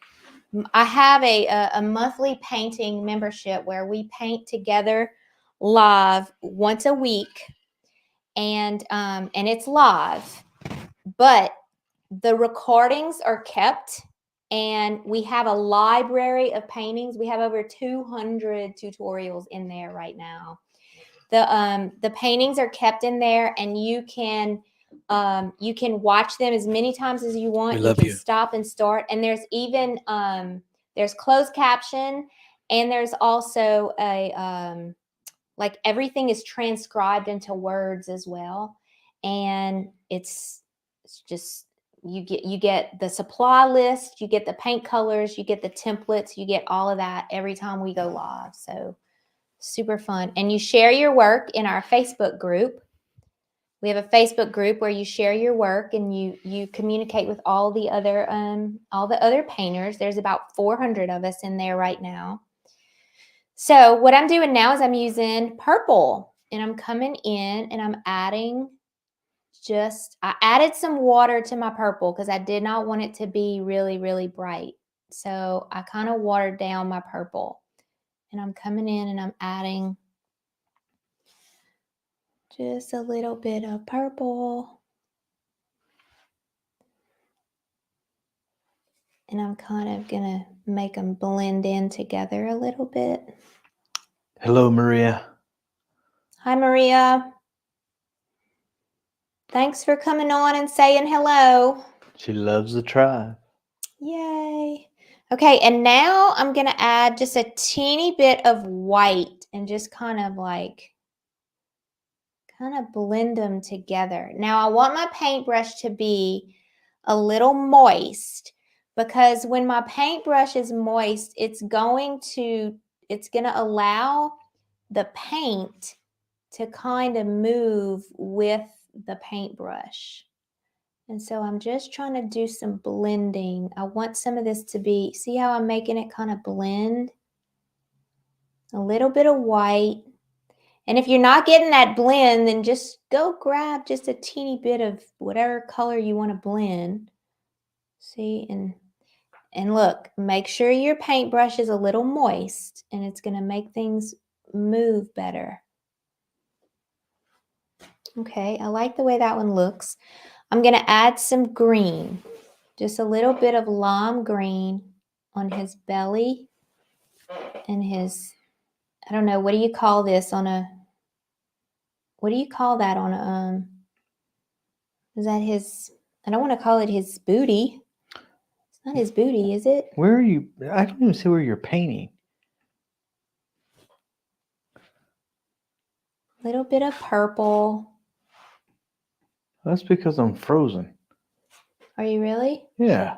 I have a monthly painting membership where we paint together live once a week, and it's live, but the recordings are kept, and we have a library of paintings. We have over 200 tutorials in there right now. The paintings are kept in there, and you can watch them as many times as you want. You can stop and start, and there's even there's closed caption, and there's also a like everything is transcribed into words as well, and it's just you get the supply list, you get the paint colors, you get the templates, you get all of that every time we go live. So super fun. And you share your work in our Facebook group. We have a Facebook group where you share your work and you communicate with all the other painters. There's about 400 of us in there right now. So what I'm doing now is I'm using purple, and I'm coming in and I'm adding I added some water to my purple because I did not want it to be really, really bright. So I kind of watered down my purple, and I'm coming in and I'm adding just a little bit of purple. And I'm kind of going to make them blend in together a little bit. Hello, Maria. Hi, Maria. Thanks for coming on and saying hello. She loves the tribe. Yay. Okay, and now I'm going to add just a teeny bit of white and just kind of blend them together. Now I want my paintbrush to be a little moist, because when my paintbrush is moist, it's going to allow the paint to kind of move with the paintbrush. And so I'm just trying to do some blending. I want some of this to be, see how I'm making it kind of blend? A little bit of white. And if you're not getting that blend, then just go grab just a teeny bit of whatever color you want to blend. See, and look, make sure your paintbrush is a little moist, and it's going to make things move better. Okay, I like the way that one looks. I'm going to add some green, just a little bit of lime green on his belly and his, I don't know, what do you call this on a, what do you call that on a, is that his, I don't want to call it his booty. It's not his booty, is it? Where are you? I don't even see where you're painting. A little bit of purple. That's because I'm frozen. Are you really? Yeah.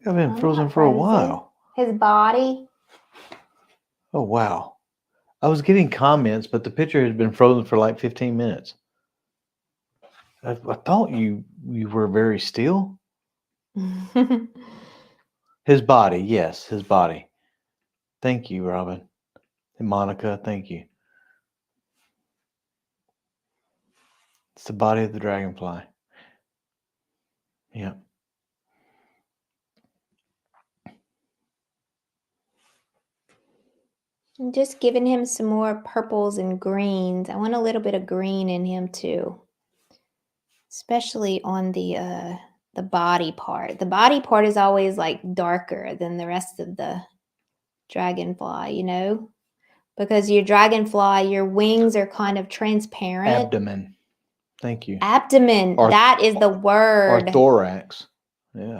I've been I'm frozen not for a frozen. while. His body. Oh, wow. I was getting comments, but the picture has been frozen for like 15 minutes. I thought you were very still. His body, yes, his body. Thank you, Robin. And Monica, thank you. It's the body of the dragonfly. Yeah. I'm just giving him some more purples and greens. I want a little bit of green in him too, especially on the body part. The body part is always like darker than the rest of the dragonfly, you know, because your dragonfly, your wings are kind of transparent. Abdomen. Thank you. Abdomen. Or- that is the word. Or thorax. Yeah.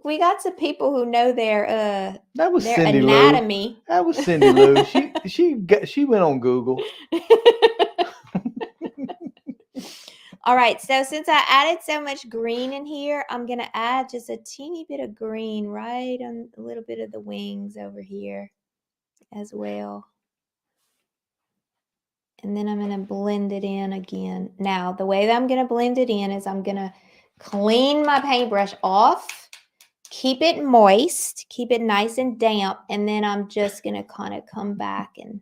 We got some people who know their That was their Cindy anatomy. Lou. That was Cindy Lou. She went on Google. All right, so since I added so much green in here, I'm going to add just a teeny bit of green right on a little bit of the wings over here as well. And then I'm going to blend it in again. Now, the way that I'm going to blend it in is I'm going to clean my paintbrush off, keep it moist, keep it nice and damp, and then I'm just going to kind of come back and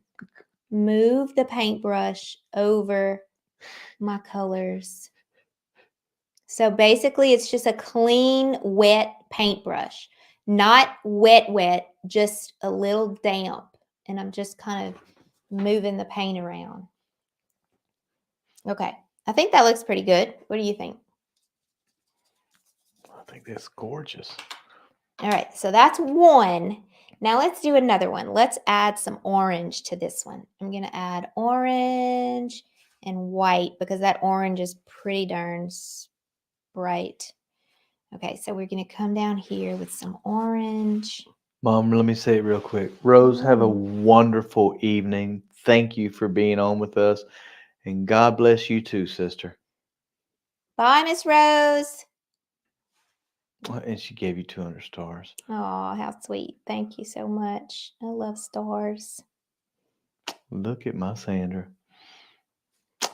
move the paintbrush over my colors. So basically, it's just a clean, wet paintbrush. Not wet, just a little damp. And I'm just kind of moving the paint around. Okay, I think that looks pretty good. What do you think? I think that's gorgeous. All right, so that's one. Now let's do another one. Let's add some orange to this one. I'm going to add orange and white because that orange is pretty darn bright. Okay, so we're going to come down here with some orange. Mom, let me say it real quick. Rose, have a wonderful evening. Thank you for being on with us. And God bless you too, sister. Bye, Miss Rose. And she gave you 200 stars. Oh, how sweet. Thank you so much. I love stars. Look at my Sandra.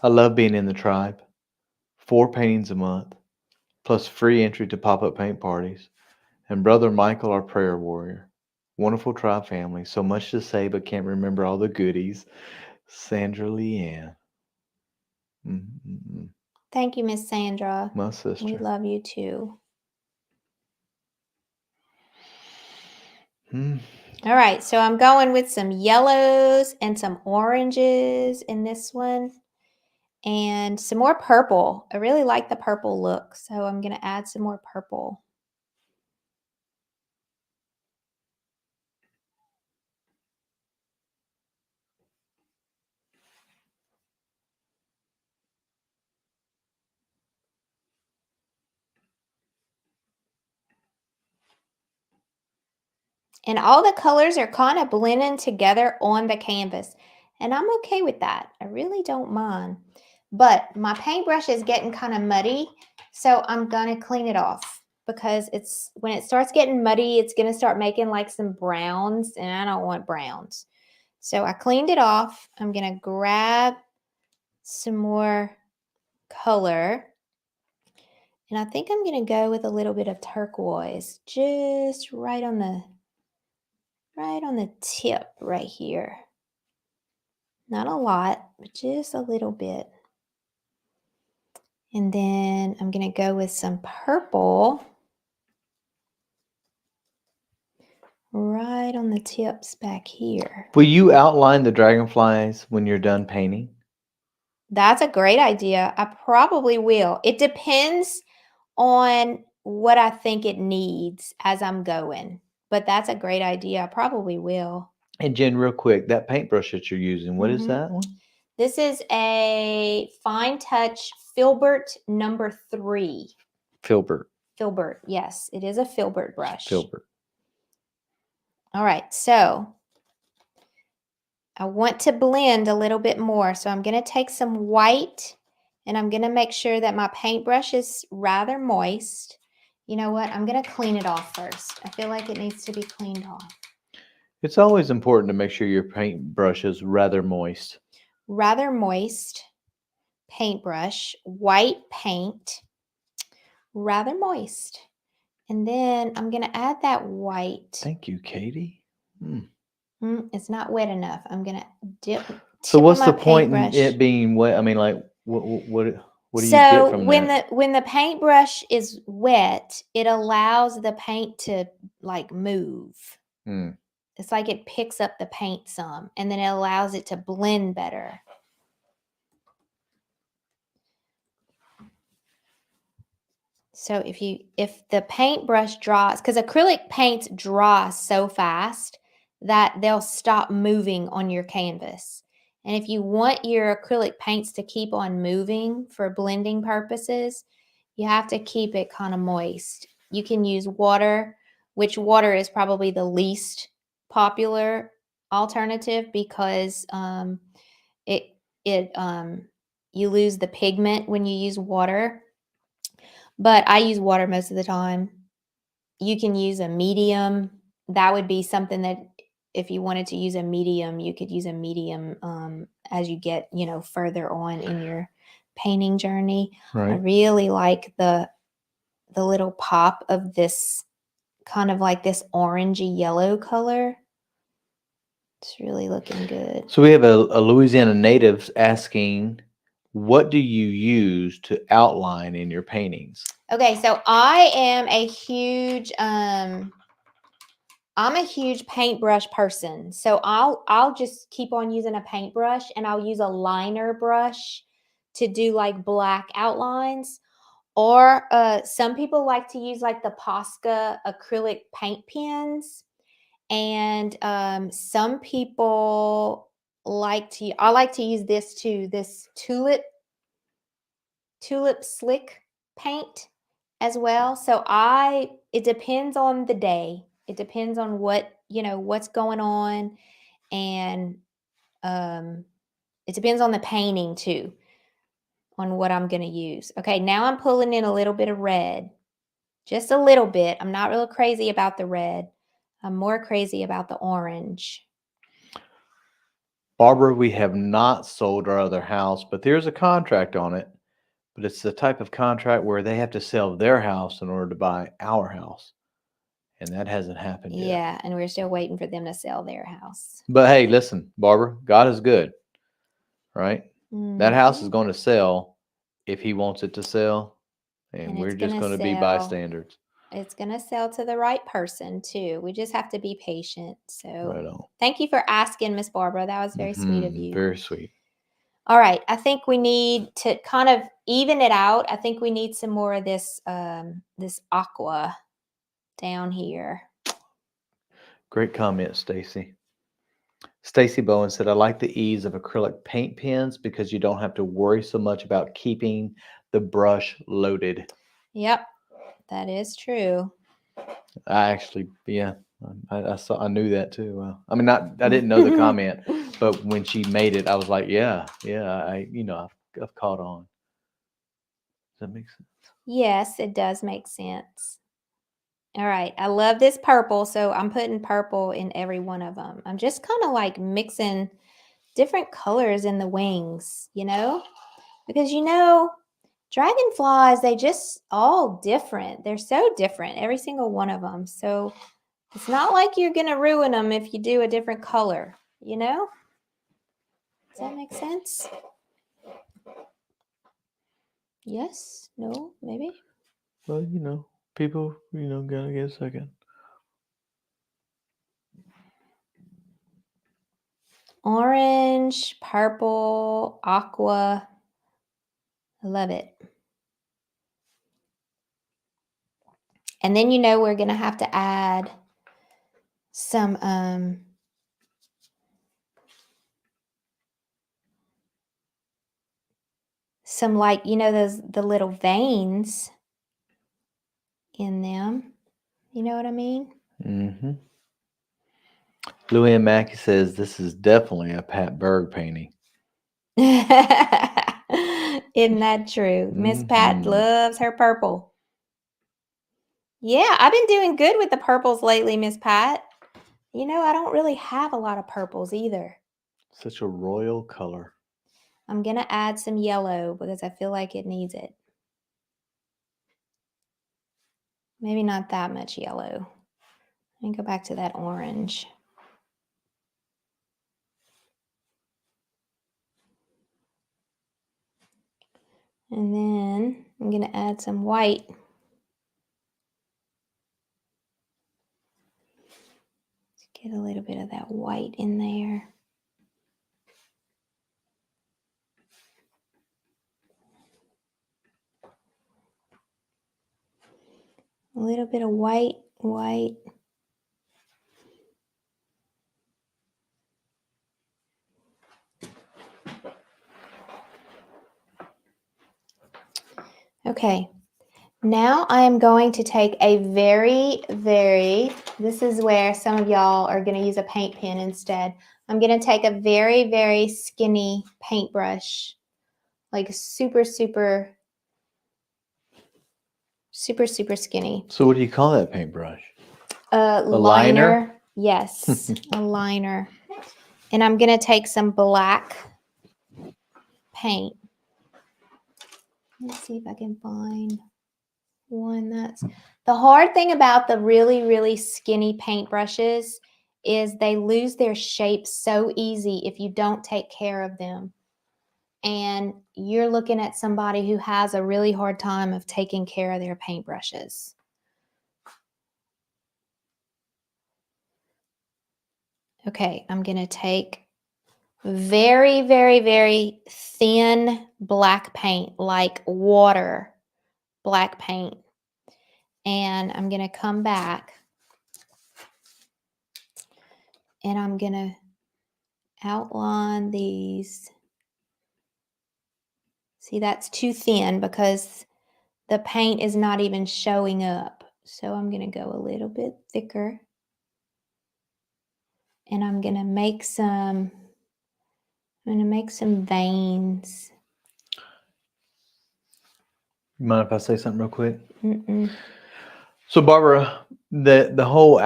I love being in the tribe. 4 paintings a month. plus free entry to pop-up paint parties. And Brother Michael, our prayer warrior. Wonderful tribe family. So much to say, but can't remember all the goodies. Sandra Leanne. Mm-mm-mm. Thank you, Miss Sandra. My We sister. love you too. Hmm. All right, so I'm going with some yellows and some oranges in this one and some more purple. I really like the purple look, so I'm going to add some more purple. And all the colors are kind of blending together on the canvas. And I'm okay with that. I really don't mind. But my paintbrush is getting kind of muddy, so I'm going to clean it off because when it starts getting muddy, it's going to start making like some browns, and I don't want browns. So I cleaned it off. I'm going to grab some more color. And I think I'm going to go with a little bit of turquoise just right on the tip right here. Not a lot, but just a little bit. And then I'm going to go with some purple right on the tips back here. Will you outline the dragonflies when you're done painting? That's a great idea. I probably will. It depends on what I think it needs as I'm going. But that's a great idea. I probably will. And Jen, real quick, that paintbrush that you're using, what is that one? This is a Fine Touch Filbert number 3. Filbert. Filbert, yes, it is a filbert brush. Filbert. All right, so I want to blend a little bit more. So I'm going to take some white and I'm going to make sure that my paintbrush is rather moist. You know what? I'm going to clean it off first. I feel like it needs to be cleaned off. It's always important to make sure your paintbrush is rather moist. Rather moist paintbrush, white paint, rather moist. And then I'm going to add that white. Thank you, Katie. It's not wet enough. I'm going to dip. So what's my the point in paintbrush. it being wet? I mean, like, what do you get from that? When the paintbrush is wet, it allows the paint to like move. It's like it picks up the paint some, and then it allows it to blend better. So if the paintbrush dries, because acrylic paints dry so fast that they'll stop moving on your canvas. And if you want your acrylic paints to keep on moving for blending purposes, you have to keep it kind of moist. You can use water, which water is probably the least popular alternative because you lose the pigment when you use water. But I use water most of the time. You can use a medium. That would be something that if you wanted to use a medium, you could use a medium as you get, further on in your painting journey. Right. I really like the little pop of this kind of like this orangey yellow color. It's really looking good. So we have a Louisiana native asking, what do you use to outline in your paintings? Okay, so I am a huge paintbrush person. So I'll just keep on using a paintbrush and I'll use a liner brush to do like black outlines. Or some people like to use like the Posca acrylic paint pens. And some people I like to use this too, this tulip slick paint as well. So it depends on the day. It depends on what's going on. And it depends on the painting too, on what I'm going to use. Okay, now I'm pulling in a little bit of red. Just a little bit. I'm not real crazy about the red. I'm more crazy about the orange. Barbara, we have not sold our other house, but there's a contract on it. but it's the type of contract where they have to sell their house in order to buy our house. And that hasn't happened yet. Yeah, and we're still waiting for them to sell their house. But hey, listen, Barbara, God is good, right? That house Mhm. is going to sell if he wants it to sell. And And we're it's just gonna going to be sell. bystanders. It's going to sell to the right person too. We just have to be patient. So Right on. thank you for asking, Miss Barbara. That was very sweet of you. Very sweet. All right. I think we need to kind of even it out. I think we need some more of this this aqua down here. Great comment, Stacy. Stacy Bowen said, I like the ease of acrylic paint pens because you don't have to worry so much about keeping the brush loaded. Yep. That is true. I actually, yeah, I knew that too. I mean, I didn't know the comment, but when she made it, I was like, yeah, I've caught on. Does that make sense? Yes, it does make sense. All right. I love this purple, so I'm putting purple in every one of them. I'm just kind of like mixing different colors in the wings, because dragonflies, they just all different. They're so different, every single one of them. So it's not like you're going to ruin them if you do a different color, Does that make sense? Yes? No? Maybe? Well, people, gotta get a second. Orange, purple, aqua. I love it. And then we're going to have to add some like, the little veins in them. You know what I mean? Mm-hmm. Luann Mackey says this is definitely a Pat Berg painting. Isn't that true? Miss Pat loves her purple. Yeah, I've been doing good with the purples lately, Miss Pat. I don't really have a lot of purples either. Such a royal color. I'm going to add some yellow because I feel like it needs it. Maybe not that much yellow. Let me go back to that orange. And then I'm going to add some white. Get a little bit of that white in there. A little bit of white. Okay. Now I am going to take a this is where some of y'all are going to use a paint pen instead. I'm going to take a very, very skinny paintbrush, like super, super, super, super skinny. So what do you call that paintbrush? A liner? Yes, a liner. And I'm going to take some black paint. Let's see if I can find one that's... The hard thing about the really, really skinny paintbrushes is they lose their shape so easy if you don't take care of them. And you're looking at somebody who has a really hard time of taking care of their paintbrushes. Okay, I'm going to take very, very, very thin black paint, like water black paint. And I'm going to come back and I'm going to outline these. See, that's too thin because the paint is not even showing up. So I'm going to go a little bit thicker. And I'm going to make some veins. You mind if I say something real quick? Mm-mm. So Barbara, the whole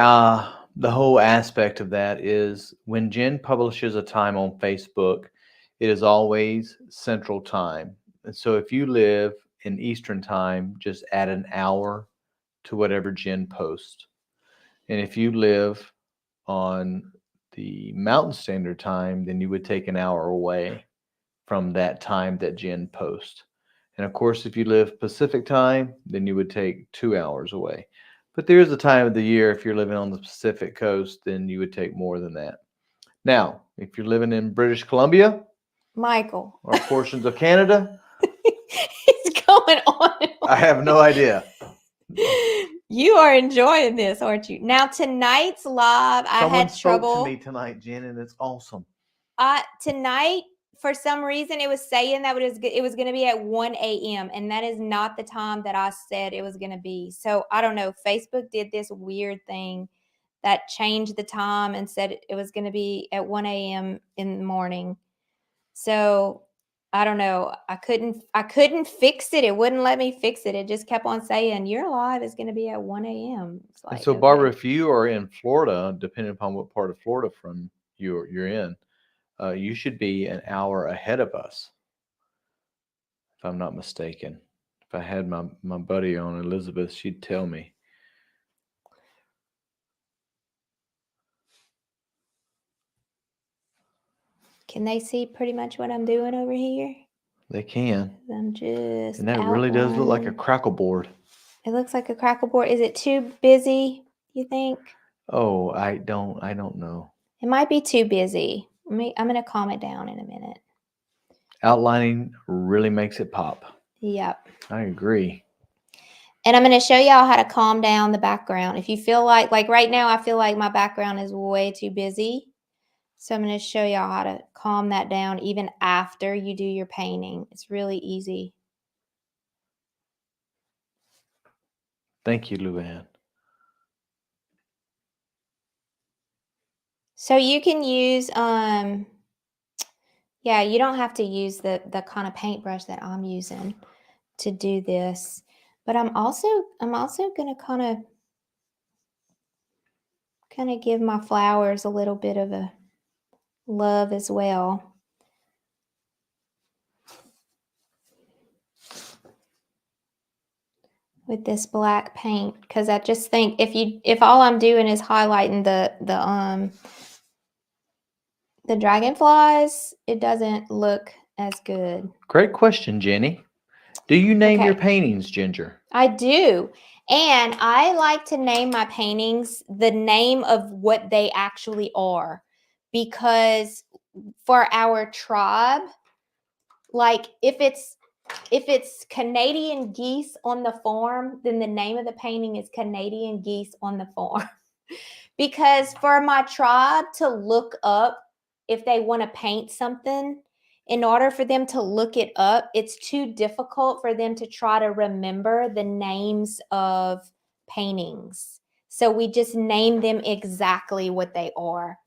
aspect of that is when Jen publishes a time on Facebook, it is always Central Time. And so if you live in Eastern time, just add an hour to whatever Jen posts. And if you live on the Mountain Standard Time, then you would take an hour away from that time that Jen posts. And of course, if you live Pacific time, then you would take 2 hours away. But there's a time of the year, if you're living on the Pacific coast, then you would take more than that. Now, if you're living in British Columbia Michael. or portions of Canada, It's going on. And on. I have no idea. You are enjoying this, aren't you? Now tonight's live, I Someone had spoke trouble. to me tonight, Jen, and it's awesome. Tonight, for some reason, it was saying that it was going to be at 1 a.m. and that is not the time that I said it was going to be. So I don't know. Facebook did this weird thing that changed the time and said it was going to be at 1 a.m. in the morning. So I don't know. I couldn't fix it. It wouldn't let me fix it. It just kept on saying your live is going to be at 1 a.m. It's like, And so, Barbara, if you are in Florida, depending upon what part of Florida from you're in, you should be an hour ahead of us, if I'm not mistaken. If I had my buddy on, Elizabeth, she'd tell me. Can they see pretty much what I'm doing over here? They can. I'm just And that really does look like a outlining. crackle board. It looks like a crackle board. Is it too busy, you think? Oh, I don't know. It might be too busy. I'm going to calm it down in a minute. Outlining really makes it pop. Yep. I agree. And I'm going to show y'all how to calm down the background. If you feel like right now, I feel like my background is way too busy. So I'm going to show y'all how to calm that down even after you do your painting. It's really easy. Thank you, Luann. So you can use, yeah, you don't have to use the kind of paintbrush that I'm using to do this. But I'm also going to kind of give my flowers a little bit of a love as well. With this black paint, because I just think if all I'm doing is highlighting the dragonflies, it doesn't look as good. Great question, Jenny. Do you name your Okay. paintings, Ginger? I do. And I like to name my paintings the name of what they actually are, because for our tribe, like if it's Canadian geese on the farm, then the name of the painting is Canadian geese on the farm. Because for my tribe to look up, if they want to paint something, in order for them to look it up, it's too difficult for them to try to remember the names of paintings. So we just name them exactly what they are.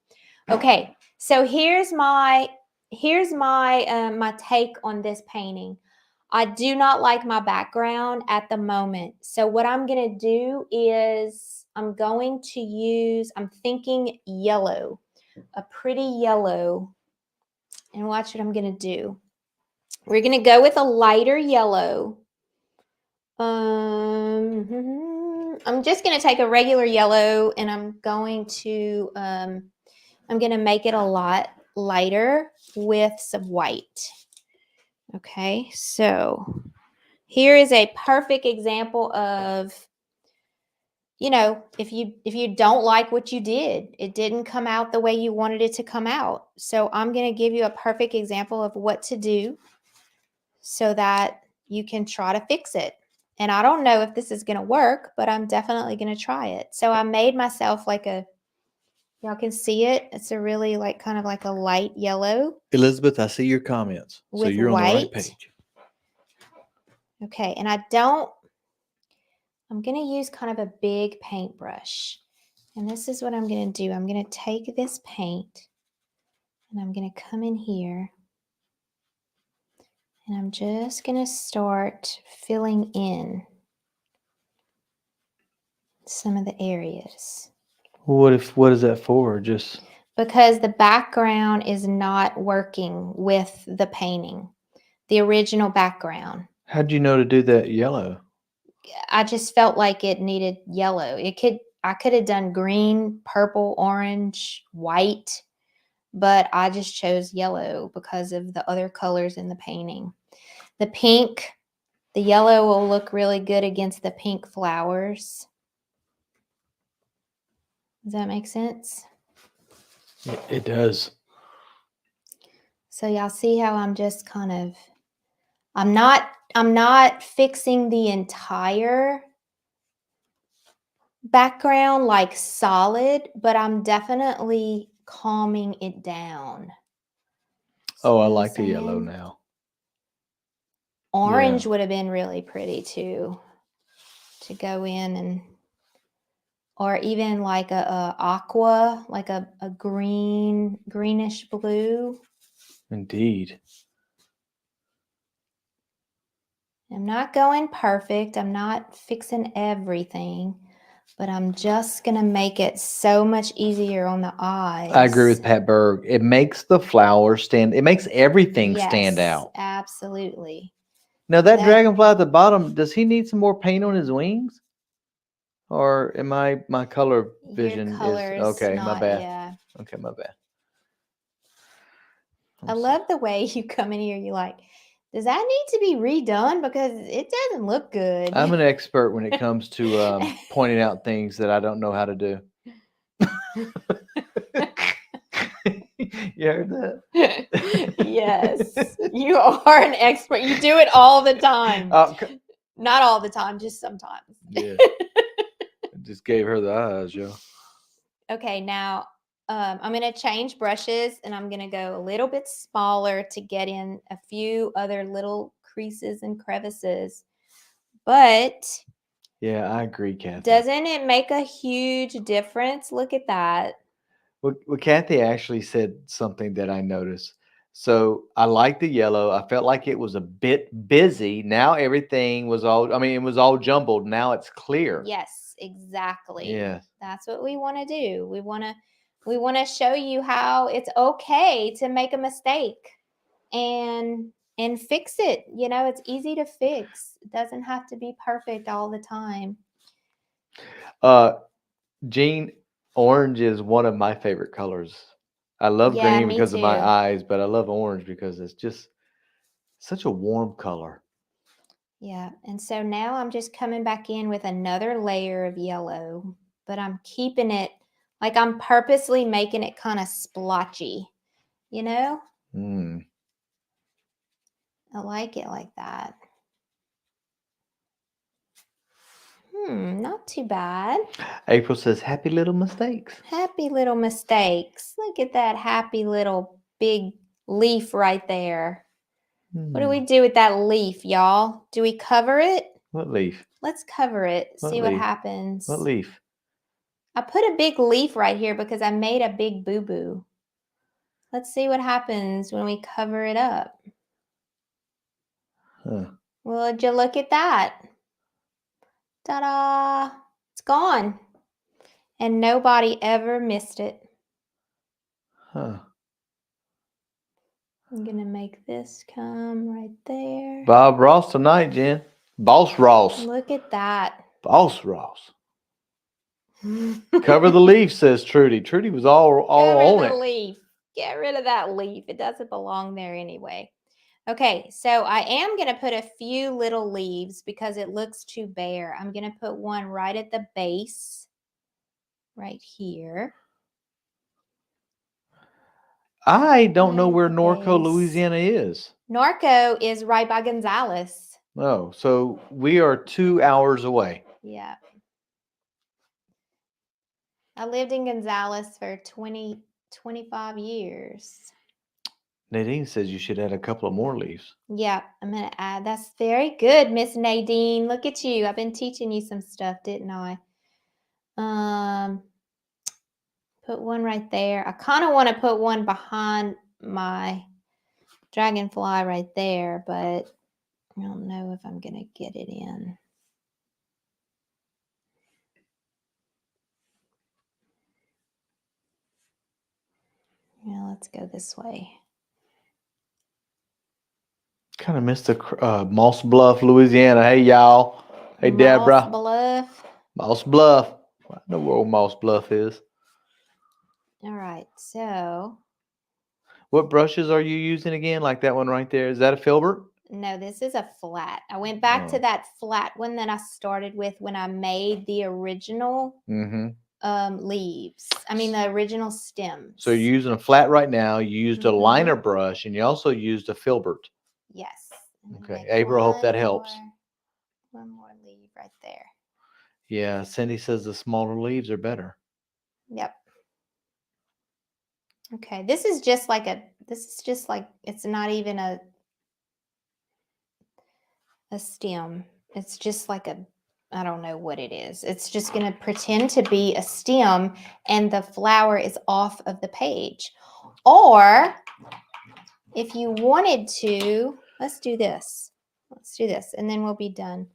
Okay, so here's my my take on this painting. I do not like my background at the moment. So what I'm going to do is I'm thinking yellow, a pretty yellow. And watch what I'm going to do. We're going to go with a lighter yellow. I'm just going to take a regular yellow and I'm going to make it a lot lighter with some white. Okay, so here is a perfect example of, if you don't like what you did, it didn't come out the way you wanted it to come out. So I'm going to give you a perfect example of what to do so that you can try to fix it. And I don't know if this is going to work, but I'm definitely going to try it. So I made myself y'all can see it. It's a really kind of like a light yellow. Elizabeth, I see your comments. So With you're on the right white. page. Okay, and I'm going to use kind of a big paintbrush. And this is what I'm going to do. I'm going to take this paint and I'm going to come in here and I'm just going to start filling in some of the areas. What is that for? Just because the background is not working with the painting. the original background. How'd you know to do that yellow? I just felt like it needed yellow. I could have done green, purple, orange, white, but I just chose yellow because of the other colors in the painting. The yellow will look really good against the pink flowers. Does that make sense? It does. So y'all see how I'm just kind of, I'm not fixing the entire background like solid, but I'm definitely calming it down. See Oh, I what I'm like the yellow saying? now. Orange would have been really pretty too, to go in and, or even like a aqua, like a greenish blue. Indeed. I'm not going perfect. I'm not fixing everything, but I'm just going to make it so much easier on the eyes. I agree with Pat Berg. It makes the flowers stand. It makes everything stand Yes, out. absolutely. Now that dragonfly at the bottom, does he need some more paint on his wings? Or am my color vision Your color is okay? My not, bad. yeah. Okay, my bad. I love the way you come in here. You like, does that need to be redone? Because it doesn't look good. I'm an expert when it comes to pointing out things that I don't know how to do. You heard that? Yes, you are an expert. You do it all the time. Not all the time, just sometimes. Yeah. I just gave her the eyes, yo. Okay, now I'm going to change brushes and I'm going to go a little bit smaller to get in a few other little creases and crevices. But yeah, I agree, Kathy. Doesn't it make a huge difference? Look at that. Well, Kathy actually said something that I noticed. So I like the yellow. I felt like it was a bit busy. Now everything was it was all jumbled. Now it's clear. Yes, exactly. Yeah. That's what we want to do. We want to show you how it's okay to make a mistake and fix it. You know, it's easy to fix. It doesn't have to be perfect all the time. Jean, orange is one of my favorite colors. I love green because of my eyes, but I love orange because it's just such a warm color. Yeah, and so now I'm just coming back in with another layer of yellow, but I'm keeping it, like I'm purposely making it kind of splotchy, you know? I like it like that. Not too bad. April says, happy little mistakes. Happy little mistakes. Look at that happy little big leaf right there. What do we do with that leaf, y'all? Do we cover it? What leaf? Let's cover it. See what leaf? happens. What leaf? I put a big leaf right here because I made a big boo-boo. Let's see what happens when we cover it up. Huh. Well, would you look at that? Ta-da! It's gone. And nobody ever missed it. Huh. I'm going to make this come right there. Bob Ross tonight, Jen. Boss Ross. Look at that. Boss Ross. Cover the leaf, says Trudy. Trudy was all on it. Leaf. Get rid of that leaf. It doesn't belong there anyway. Okay, so I am going to put a few little leaves because it looks too bare. I'm going to put one right at the base, right here. I don't know where Norco, Louisiana is. Norco is right by Gonzales. Oh, so we are 2 hours away. Yeah. I lived in Gonzales for 25 years. Nadine says you should add a couple of more leaves. Yeah, I'm going to add. That's very good, Miss Nadine. Look at you. I've been teaching you some stuff, didn't I? Put one right there. I kind of want to put one behind my dragonfly right there, but I don't know if I'm going to get it in. Yeah, let's go this way. Kind of missed the Moss Bluff, Louisiana. Hey, y'all. Hey, Moss Deborah. Bluff. Moss Bluff. I know where old Moss Bluff is. All right. So, What brushes are you using again? Like that one right there. Is that a filbert? no, this is a flat. I went back to Oh. that flat one that I started with when I made the original Mm-hmm. leaves. I mean, the original stems. So you're using a flat right now. You used a Mhm. liner brush, and you also used a filbert. Yes. And then Okay, make April, I hope that one helps. One more leaf right there. Yeah, Cindy says the smaller leaves are better. Yep. Okay, this is just like it's not even a stem. It's just like I don't know what it is. It's just going to pretend to be a stem and the flower is off of the page. Or if you wanted to, let's do this. Let's do this and then we'll be done.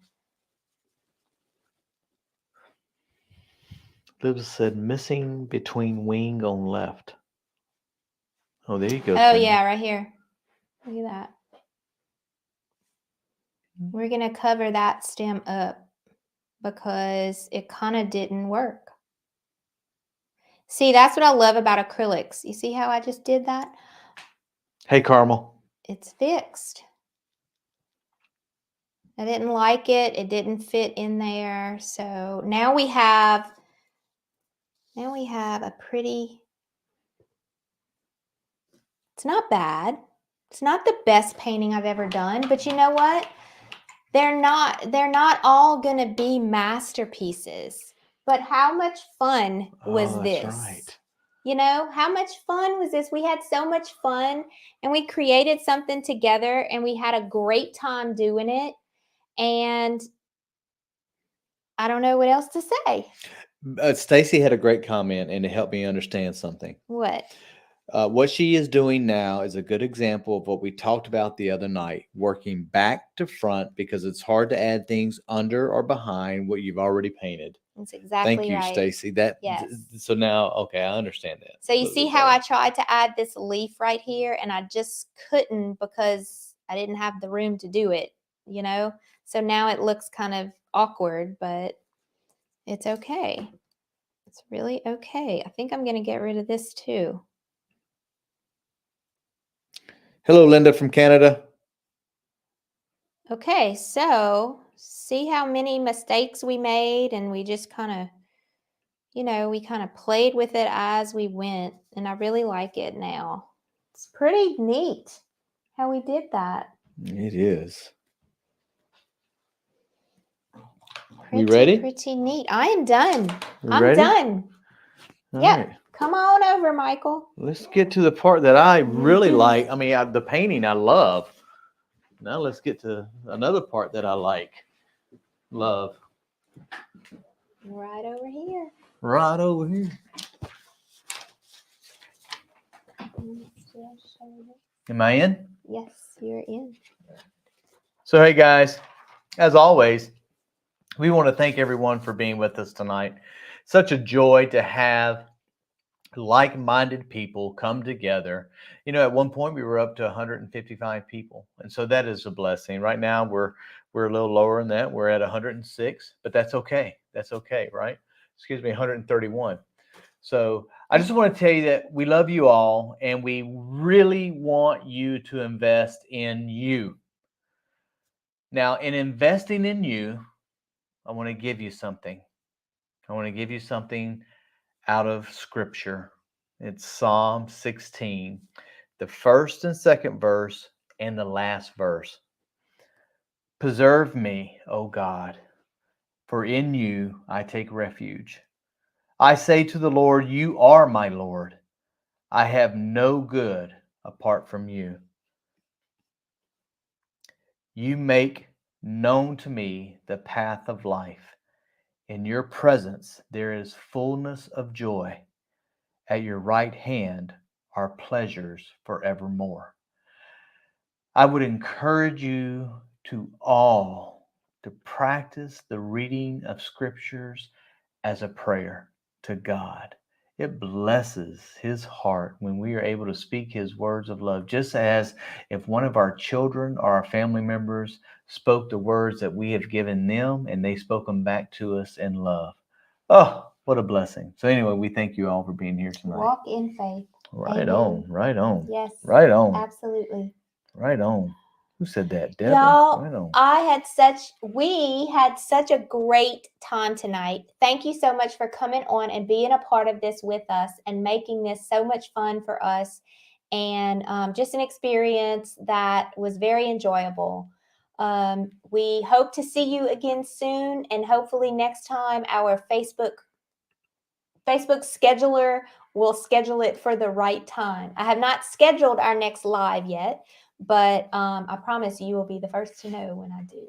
Liv said missing between wing on left. Oh, there you go. Oh, Cindy. yeah, right here. Look at that. We're going to cover that stem up because it kind of didn't work. See, that's what I love about acrylics. You see how I just did that? Hey, Carmel. It's fixed. I didn't like it. It didn't fit in there. So now we have a pretty, it's not bad. It's not the best painting I've ever done, but you know what? They're not all going to be masterpieces. But how much fun was Oh, this? that's right. You know, how much fun was this? We had so much fun and we created something together and we had a great time doing it. And I don't know what else to say. Stacy had a great comment, and it helped me understand something. What? What she is doing now is a good example of what we talked about the other night, working back to front because it's hard to add things under or behind what you've already painted. That's exactly Thank you, right. Stacy. Yes. So now, okay, I understand that. So you see how I tried to add this leaf right here and I just couldn't because I didn't have the room to do it, you know? So now it looks kind of awkward, but it's okay. It's really okay. I think I'm going to get rid of this too. Hello, Linda from Canada. Okay, so see how many mistakes we made and we just kind of, we kind of played with it as we went and I really like it now. It's pretty neat how we did that. It is. Pretty, ready? Pretty neat. I am done. I'm ready? done. All Yep. right. Come on over, Michael. Let's get to the part that I really like. I mean, the painting I love. Now let's get to another part that I love. Right over here. Right over here. Am I in? Yes, you're in. So, hey guys, as always, we want to thank everyone for being with us tonight. Such a joy to have like-minded people come together. You know, at one point we were up to 155 people, and so that is a blessing. Right now we're a little lower than that. We're at 106, but that's okay. That's okay, right? Excuse me, 131. So I just want to tell you that we love you all, and we really want you to invest in you. Now, in investing in you, I want to give you something. I want to give you something out of Scripture. It's Psalm 16, the first and second verse, and the last verse. Preserve me, O God, for in you I take refuge. I say to the Lord, you are my Lord. I have no good apart from you. You make known to me the path of life. In your presence there is fullness of joy. At your right hand are pleasures forevermore. I would encourage you to all to practice the reading of scriptures as a prayer to God. It blesses his heart when we are able to speak his words of love, just as if one of our children or our family members spoke the words that we have given them and they spoke them back to us in love. Oh, what a blessing. So, anyway, we thank you all for being here tonight. Walk in faith. Right Amen. on, right on. Yes. Right on. Absolutely. Right on. Who said that? Deborah? Y'all, Right on. we had such a great time tonight. Thank you so much for coming on and being a part of this with us and making this so much fun for us, and just an experience that was very enjoyable. We hope to see you again soon, and hopefully next time our Facebook scheduler will schedule it for the right time. I have not scheduled our next live yet, but I promise you will be the first to know when I do.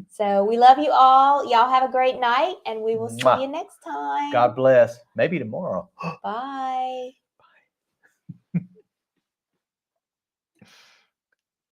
So we love you all. Y'all have a great night, and we will see Mwah. you next time. God bless. Maybe tomorrow. Bye.